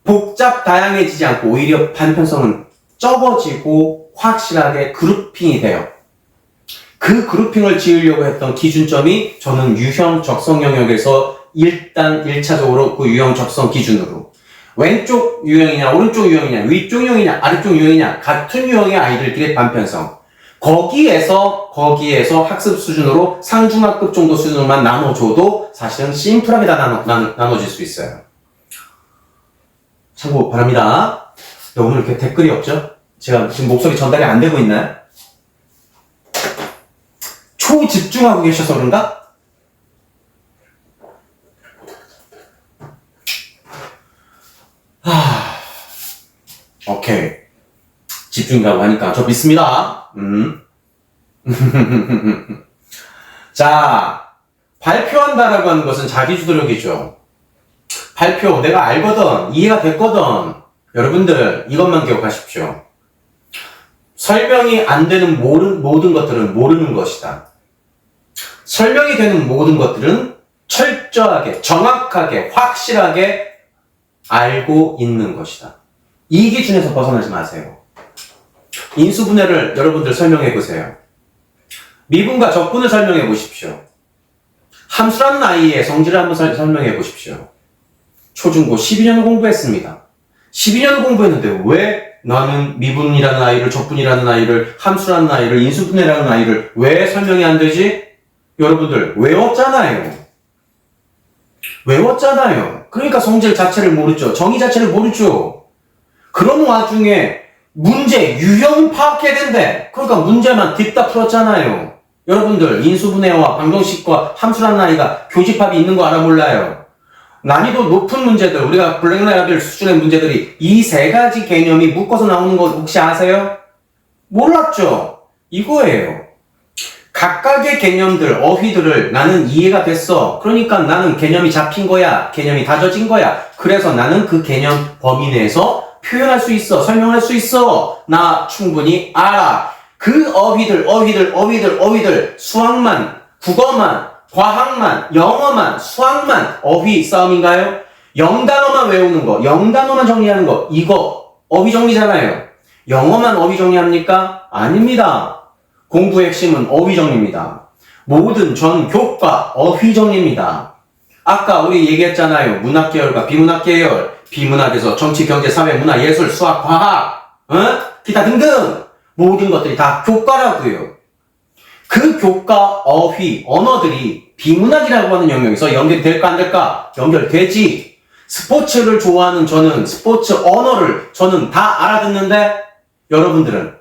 복잡 다양해지지 않고 오히려 반편성은 적어지고 확실하게 그룹핑이 돼요. 그 그룹핑을 지으려고 했던 기준점이 저는 유형 적성 영역에서 일단 1차적으로 그 유형 적성 기준으로 왼쪽 유형이냐 오른쪽 유형이냐 위쪽 유형이냐 아래쪽 유형이냐 같은 유형의 아이들끼리 반편성 거기에서 학습 수준으로 상중하급 정도 수준으로만 나눠줘도 사실은 심플하게 다 나눠질 수 있어요. 참고 바랍니다. 오늘 이렇게 댓글이 없죠? 제가 지금 목소리 전달이 안 되고 있나요? 초집중하고 계셔서 그런가? 오케이. 집중이라고 하니까 저 믿습니다. 자, 발표한다라고 하는 것은 자기주도력이죠. 발표, 내가 알거든, 이해가 됐거든. 여러분들, 이것만 기억하십시오. 설명이 안 되는 모든 것들은 모르는 것이다. 설명이 되는 모든 것들은 철저하게, 정확하게, 확실하게 알고 있는 것이다. 이 기준에서 벗어나지 마세요. 인수분해를 여러분들 설명해 보세요. 미분과 적분을 설명해 보십시오. 함수라는 아이의 성질을 한번 설명해 보십시오. 초중고 12년 공부했습니다. 12년 공부했는데 왜 나는 미분이라는 아이를, 적분이라는 아이를, 함수라는 아이를, 인수분해라는 아이를 왜 설명이 안 되지? 여러분들 외웠잖아요. 외웠잖아요. 그러니까 성질 자체를 모르죠. 정의 자체를 모르죠. 그런 와중에 문제 유형 파악해야 된대. 그러니까 문제만 딥다 풀었잖아요. 여러분들 인수분해와 방정식과 함수라는 아이가 교집합이 있는 거 알아 몰라요? 난이도 높은 문제들, 우리가 블랙라벨 수준의 문제들이 이 세 가지 개념이 묶어서 나오는 거 혹시 아세요? 몰랐죠? 이거예요. 각각의 개념들, 어휘들을 나는 이해가 됐어. 그러니까 나는 개념이 잡힌 거야. 개념이 다져진 거야. 그래서 나는 그 개념 범위 내에서 표현할 수 있어. 설명할 수 있어. 나 충분히 알아. 그 어휘들, 수학만, 국어만, 과학만, 영어만, 수학만 어휘 싸움인가요? 영단어만 외우는 거, 영단어만 정리하는 거, 이거 어휘 정리잖아요. 영어만 어휘 정리합니까? 아닙니다. 공부의 핵심은 어휘 정리입니다. 모든 전 교과 어휘 정리입니다. 아까 우리 얘기했잖아요. 문학 계열과 비문학 계열, 비문학에서 정치, 경제, 사회, 문화, 예술, 수학, 과학, 기타 등등 모든 것들이 다 교과라고요. 그 교과, 어휘, 언어들이 비문학이라고 하는 영역에서 연결이 될까 안 될까? 연결되지. 스포츠를 좋아하는 저는 스포츠 언어를 저는 다 알아듣는데 여러분들은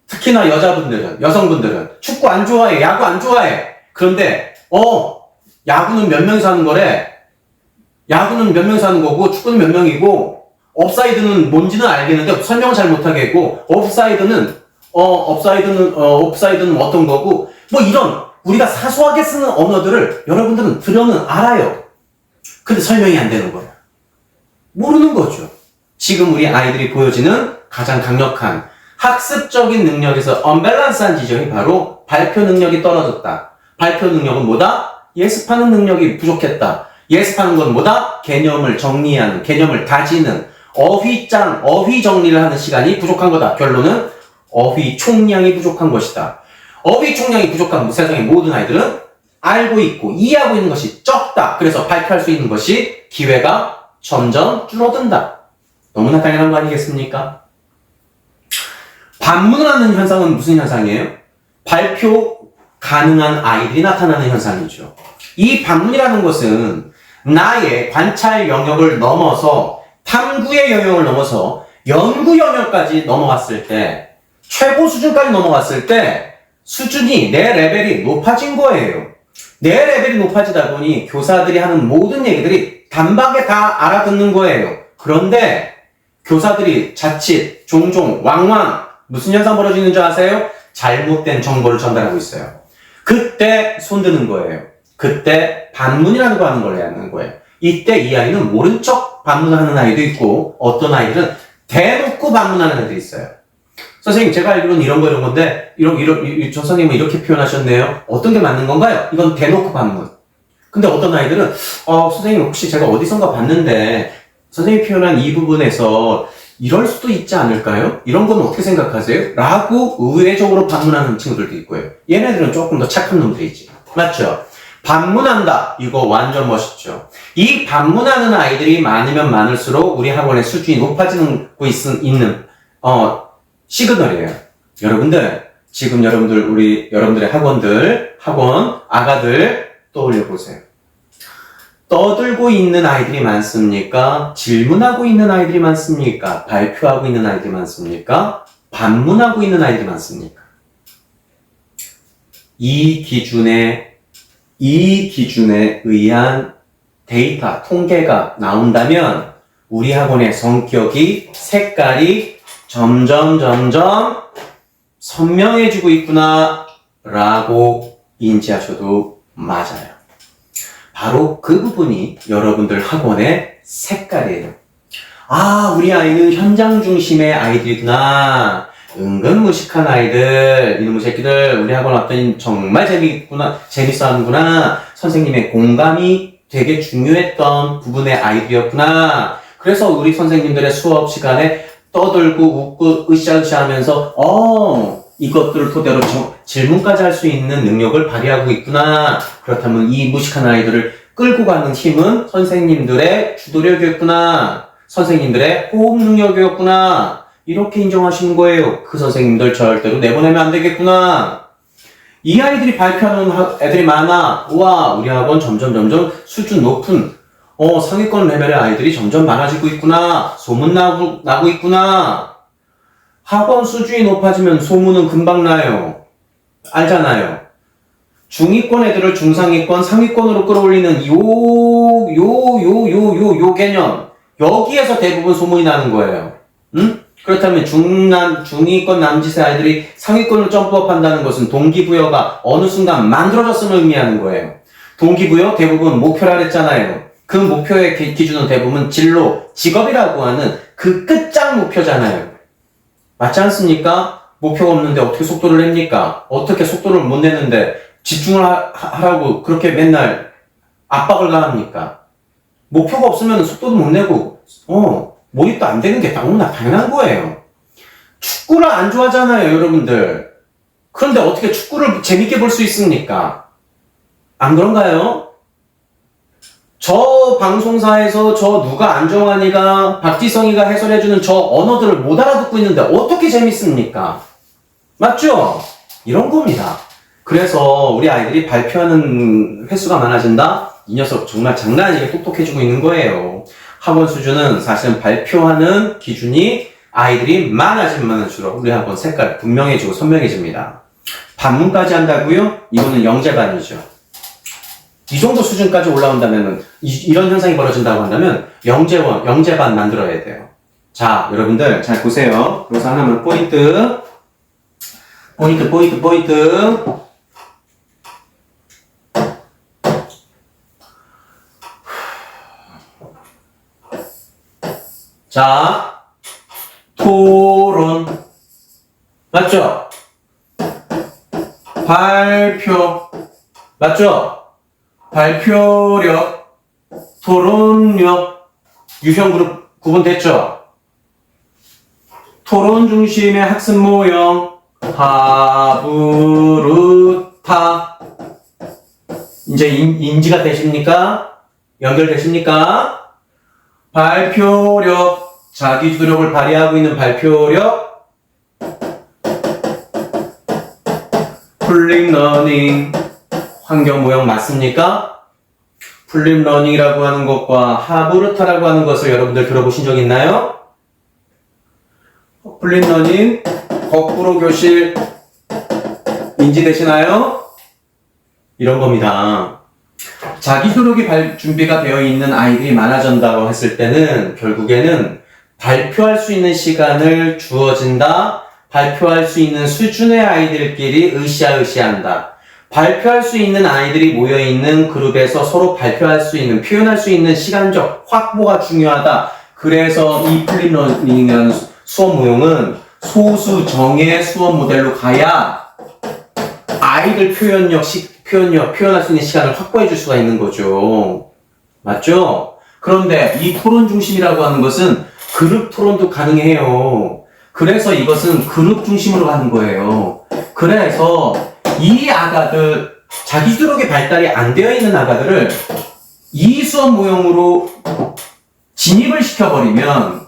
특히나 여자분들은, 여성분들은 축구 안 좋아해, 야구 안 좋아해. 그런데 야구는 몇 명이서 하는 거래. 야구는 몇 명이서 하는 거고 축구는 몇 명이고 옵사이드는 뭔지는 알겠는데 설명을 잘 못하겠고 옵사이드는 어떤 거고 뭐 이런 우리가 사소하게 쓰는 언어들을 여러분들은 들으면 알아요. 근데 설명이 안 되는 거야. 모르는 거죠. 지금 우리 아이들이 보여지는 가장 강력한 학습적인 능력에서 언밸런스한 지점이 바로 발표 능력이 떨어졌다. 발표 능력은 뭐다? 예습하는 능력이 부족했다. 예습하는 건 뭐다? 개념을 정리하는, 개념을 다지는, 어휘 정리를 하는 시간이 부족한 거다. 결론은 어휘 총량이 부족한 것이다. 어휘 총량이 부족한 세상의 모든 아이들은 알고 있고 이해하고 있는 것이 적다. 그래서 발표할 수 있는 것이 기회가 점점 줄어든다. 너무나 당연한 거 아니겠습니까? 반문하는 현상은 무슨 현상이에요? 발표 가능한 아이들이 나타나는 현상이죠. 이 반문이라는 것은 나의 관찰 영역을 넘어서 탐구의 영역을 넘어서 연구 영역까지 넘어갔을 때 최고 수준까지 넘어갔을 때 수준이 내 레벨이 높아진 거예요. 내 레벨이 높아지다 보니 교사들이 하는 모든 얘기들이 단박에 다 알아듣는 거예요. 그런데 교사들이 자칫 종종 왕왕 무슨 현상 벌어지는 줄 아세요? 잘못된 정보를 전달하고 있어요. 그때 손드는 거예요. 그때 반문이라는 거 하는 걸 해야 하는 거예요. 이때 이 아이는 모른 척 반문하는 아이도 있고 어떤 아이들은 대놓고 반문하는 애들이 있어요. 선생님 제가 알기로는 이런 건데 저 선생님은 이렇게 표현하셨네요. 어떤 게 맞는 건가요? 이건 대놓고 반문. 근데 어떤 아이들은 선생님 혹시 제가 어디선가 봤는데 선생님이 표현한 이 부분에서 이럴 수도 있지 않을까요? 이런 건 어떻게 생각하세요? 라고 의외적으로 반문하는 친구들도 있고요. 얘네들은 조금 더 착한 놈들이지. 맞죠? 반문한다. 이거 완전 멋있죠. 이 반문하는 아이들이 많으면 많을수록 우리 학원의 수준이 높아지고 있는 시그널이에요. 여러분들, 지금 여러분들의 학원, 아가들 떠올려 보세요. 떠들고 있는 아이들이 많습니까? 질문하고 있는 아이들이 많습니까? 발표하고 있는 아이들이 많습니까? 반문하고 있는 아이들이 많습니까? 이 기준에 의한 데이터, 통계가 나온다면 우리 학원의 성격이, 색깔이 점점 선명해지고 있구나 라고 인지하셔도 맞아요. 바로 그 부분이 여러분들 학원의 색깔이에요. 우리 아이는 현장 중심의 아이들이구나. 은근 무식한 아이들, 이놈의 새끼들, 우리 학원 왔더니 정말 재밌어 하는구나. 선생님의 공감이 되게 중요했던 부분의 아이들이었구나. 그래서 우리 선생님들의 수업 시간에 떠들고 웃고 으쌰으쌰 하면서 이것들을 토대로 질문까지 할 수 있는 능력을 발휘하고 있구나. 그렇다면 이 무식한 아이들을 끌고 가는 힘은 선생님들의 주도력이었구나. 선생님들의 호흡 능력이었구나. 이렇게 인정하시는 거예요. 그 선생님들 절대로 내보내면 안 되겠구나. 이 아이들이 발표하는 애들이 많아. 우와, 우리 학원 점점 수준 높은 상위권 레벨의 아이들이 점점 많아지고 있구나. 소문 나고 있구나. 학원 수준이 높아지면 소문은 금방 나요. 알잖아요. 중위권 애들을 중상위권, 상위권으로 끌어올리는 요 개념. 여기에서 대부분 소문이 나는 거예요. 응? 그렇다면 중위권 남짓의 아이들이 상위권으로 점프업 한다는 것은 동기부여가 어느 순간 만들어졌음을 의미하는 거예요. 동기부여 대부분 목표라 그랬잖아요. 그 목표의 기준은 대부분 진로, 직업이라고 하는 그 끝장 목표잖아요. 맞지 않습니까? 목표가 없는데 어떻게 속도를 냅니까? 어떻게 속도를 못 내는데 집중을 하라고 그렇게 맨날 압박을 가합니까? 목표가 없으면 속도도 못 내고, 몰입도 안 되는 게 너무나 당연한 거예요. 축구를 안 좋아하잖아요, 여러분들. 그런데 어떻게 축구를 재밌게 볼 수 있습니까? 안 그런가요? 저 방송사에서 저 누가 안정환이가 박지성이가 해설해주는 저 언어들을 못 알아듣고 있는데 어떻게 재밌습니까? 맞죠? 이런 겁니다. 그래서 우리 아이들이 발표하는 횟수가 많아진다? 이 녀석 정말 장난 아니게 똑똑해지고 있는 거예요. 학원 수준은 사실은 발표하는 기준이 아이들이 많아지면 많을수록 우리 학원 색깔 분명해지고 선명해집니다. 반문까지 한다고요? 이거는 영재반이죠. 이 정도 수준까지 올라온다면 이런 현상이 벌어진다고 한다면 영재반 만들어야 돼요. 자, 여러분들 잘 보세요. 여기서 하나만 포인트. 자, 토론. 맞죠? 발표. 맞죠? 발표력, 토론력, 유형그룹 구분됐죠? 토론 중심의 학습 모형, 하부르타. 이제 인지가 되십니까? 연결되십니까? 발표력, 자기주도력을 발휘하고 있는 발표력, 플립러닝, 환경 모형 맞습니까? 플립러닝이라고 하는 것과 하부르타라고 하는 것을 여러분들 들어보신 적 있나요? 플립러닝, 거꾸로 교실 인지되시나요? 이런 겁니다. 자기주도력이 준비가 되어 있는 아이들이 많아진다고 했을 때는 결국에는 발표할 수 있는 시간을 주어진다. 발표할 수 있는 수준의 아이들끼리 으쌰으쌰한다. 발표할 수 있는 아이들이 모여있는 그룹에서 서로 발표할 수 있는, 표현할 수 있는 시간적 확보가 중요하다. 그래서 이 플립러닝이라는 수업 모형은 소수정의 수업 모델로 가야 아이들 표현할 수 있는 시간을 확보해 줄 수가 있는 거죠. 맞죠? 그런데 이 토론 중심이라고 하는 것은 그룹 토론도 가능해요. 그래서 이것은 그룹 중심으로 가는 거예요. 그래서 이 아가들, 자기주도력의 발달이 안 되어 있는 아가들을 이 수업 모형으로 진입을 시켜버리면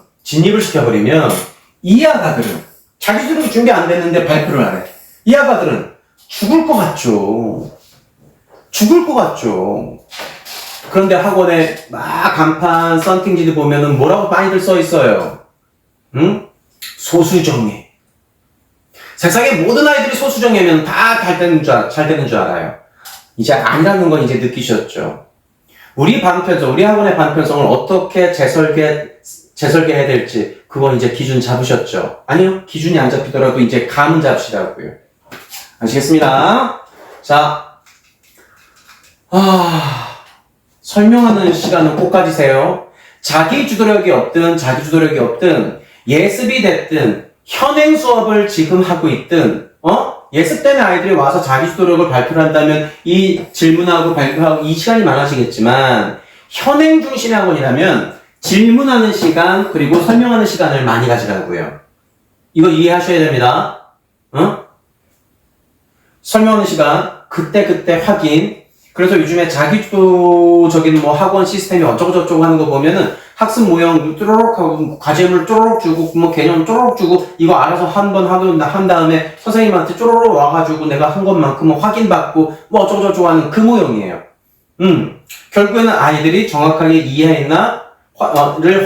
이 아가들은 자기주도력이 준비 안 됐는데 발표를 안 해. 이 아가들은 죽을 것 같죠. 그런데 학원에 막 간판, 썬팅지드 보면은 뭐라고 많이들 써 있어요. 응? 소수정예. 세상의 모든 아이들이 소수정예면 다 잘 되는 줄 알아요. 이제 아니라는 건 이제 느끼셨죠. 우리 학원의 반편성을 어떻게 재설계해야 될지, 그건 이제 기준 잡으셨죠. 아니요, 기준이 안 잡히더라도 이제 감은 잡으시라고요. 아시겠습니다? 자, 설명하는 시간은 꼭 가지세요. 자기주도력이 없든, 예습이 됐든, 현행 수업을 지금 하고 있든, 예습 때문에 아이들이 와서 자기주도력을 발표를 한다면 이 질문하고 발표하고 이 시간이 많아지겠지만, 현행 중심의 학원이라면 질문하는 시간, 그리고 설명하는 시간을 많이 가지라고요. 이거 이해하셔야 됩니다. 설명하는 시간, 그때 확인. 그래서 요즘에 자기주도적인 학원 시스템이 어쩌고저쩌고 하는 거 보면은 학습 모형 쪼로록 하고 과제물 쪼로록 주고 뭐 개념 쪼로록 주고 이거 알아서 한 번 한 다음에 선생님한테 쪼로록 와가지고 내가 한 것만큼은 확인받고 뭐 어쩌고저쩌고 하는 그 모형이에요. 결국에는 아이들이 정확하게 이해했나를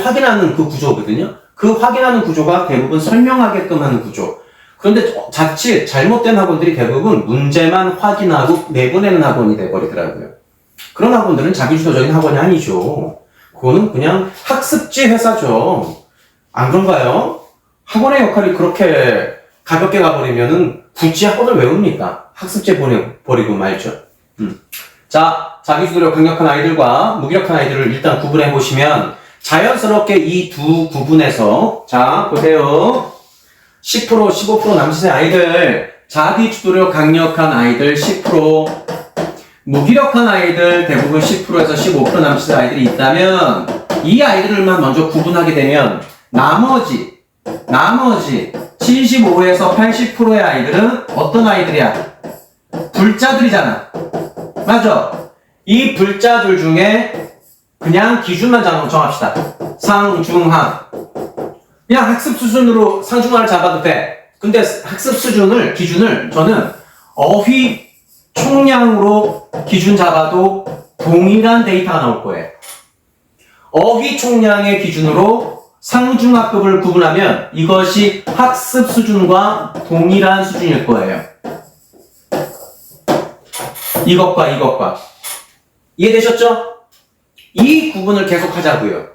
확인하는 그 구조거든요. 그 확인하는 구조가 대부분 설명하게끔 하는 구조. 그런데 자칫 잘못된 학원들이 대부분 문제만 확인하고 내보내는 학원이 돼버리더라고요. 그런 학원들은 자기주도적인 학원이 아니죠. 그거는 그냥 학습지 회사죠. 안 그런가요? 학원의 역할이 그렇게 가볍게 가버리면은 굳이 학원을 왜 옵니까? 학습지 버리고 말죠. 자, 자기주도력 강력한 아이들과 무기력한 아이들을 일단 구분해 보시면 자연스럽게 이 두 구분에서 자, 보세요. 10%, 15% 남짓의 아이들, 자기주도력 강력한 아이들 10%, 무기력한 아이들 대부분 10%에서 15% 남짓의 아이들이 있다면 이 아이들만 먼저 구분하게 되면 나머지 75에서 80%의 아이들은 어떤 아이들이야? 불자들이잖아. 맞아? 이 불자들 중에 그냥 기준만 정합시다. 상중하. 그냥 학습 수준으로 상중하를 잡아도 돼. 근데 학습 기준을 저는 어휘 총량으로 기준 잡아도 동일한 데이터가 나올 거예요. 어휘 총량의 기준으로 상중하급을 구분하면 이것이 학습 수준과 동일한 수준일 거예요. 이것과. 이해되셨죠? 이 구분을 계속하자고요.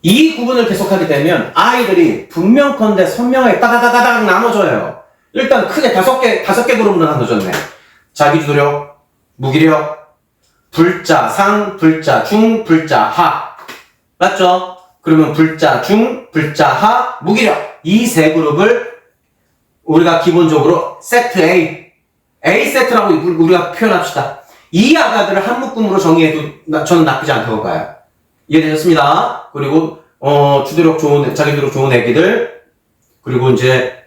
이 구분을 계속하게 되면 아이들이 분명컨대 선명하게 따다다다닥 나눠져요. 일단 크게 다섯 개 그룹으로 나눠졌네. 자기주도력, 무기력, 불자 상, 불자 중, 불자 하. 맞죠? 그러면 불자 중, 불자 하, 무기력. 이 세 그룹을 우리가 기본적으로 세트 A 세트라고 우리가 표현합시다. 이 아가들을 한 묶음으로 정의해도 저는 나쁘지 않다고 봐요. 이해되셨습니다? 그리고 자기주도력 좋은 애기들, 그리고 이제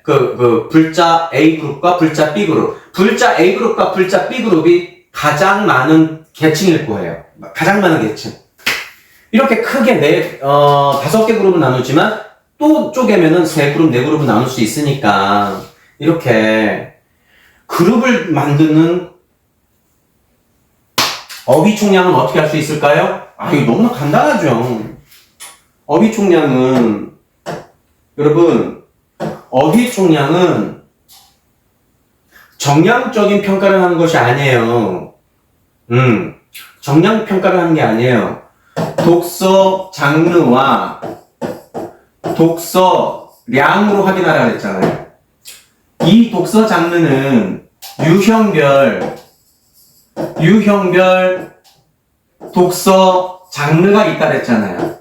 불자 A 그룹과 불자 B 그룹. 불자 A 그룹과 불자 B 그룹이 가장 많은 계층일 거예요. 가장 많은 계층. 이렇게 크게 5개 그룹을 나누지만 또 쪼개면은 3그룹, 4그룹을 나눌 수 있으니까 이렇게 그룹을 만드는 어휘 총량은 어떻게 할 수 있을까요? 이거 너무나 간단하죠. 어휘 총량은 여러분, 어휘 총량은 정량적인 평가를 하는 것이 아니에요. 정량 평가를 하는 게 아니에요. 독서 장르와 독서량으로 확인하라고 했잖아요. 이 독서 장르는 유형별 독서 장르가 있다 그랬잖아요.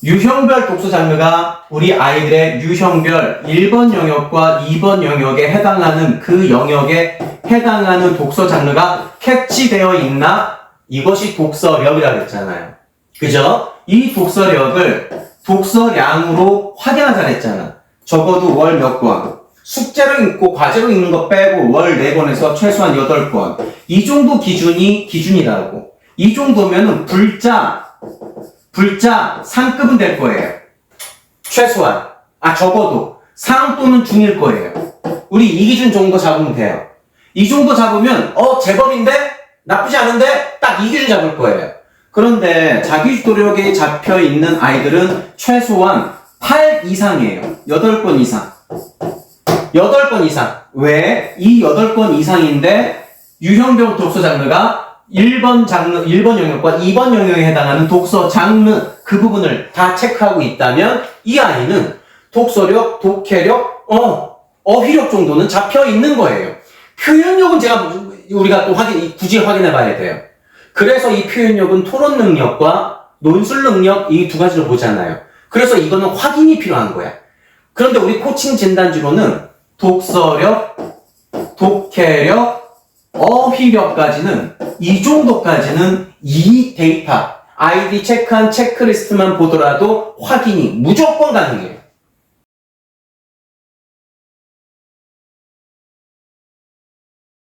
유형별 독서 장르가 우리 아이들의 유형별 1번 영역과 2번 영역에 해당하는 그 영역에 해당하는 독서 장르가 캐치되어 있나? 이것이 독서력이라고 했잖아요. 그죠? 이 독서력을 독서량으로 확인하자 그랬잖아. 적어도 월 몇 권. 숙제로 읽고 과제로 읽는 거 빼고 월 4권에서 최소한 8권. 이 정도 기준이라고. 이 정도면은 불자 상급은 될 거예요. 최소한. 적어도. 상 또는 중일 거예요. 우리 이 기준 정도 잡으면 돼요. 이 정도 잡으면, 제법인데? 나쁘지 않은데? 딱 이 기준 잡을 거예요. 그런데 자기주도력에 잡혀 있는 아이들은 최소한 8 이상이에요. 8권 이상. 8권 이상. 왜? 이 8권 이상인데 유형별 독서 장르가 1번 영역과 2번 영역에 해당하는 독서 장르 그 부분을 다 체크하고 있다면 이 아이는 독서력, 독해력, 어휘력 정도는 잡혀 있는 거예요. 표현력은 우리가 또 굳이 확인해 봐야 돼요. 그래서 이 표현력은 토론 능력과 논술 능력 이 두 가지를 보잖아요. 그래서 이거는 확인이 필요한 거야. 그런데 우리 코칭 진단지로는 독서력, 독해력, 어휘력까지는 이 정도까지는 이 데이터, 아이디 체크한 체크리스트만 보더라도 확인이 무조건 가능해요.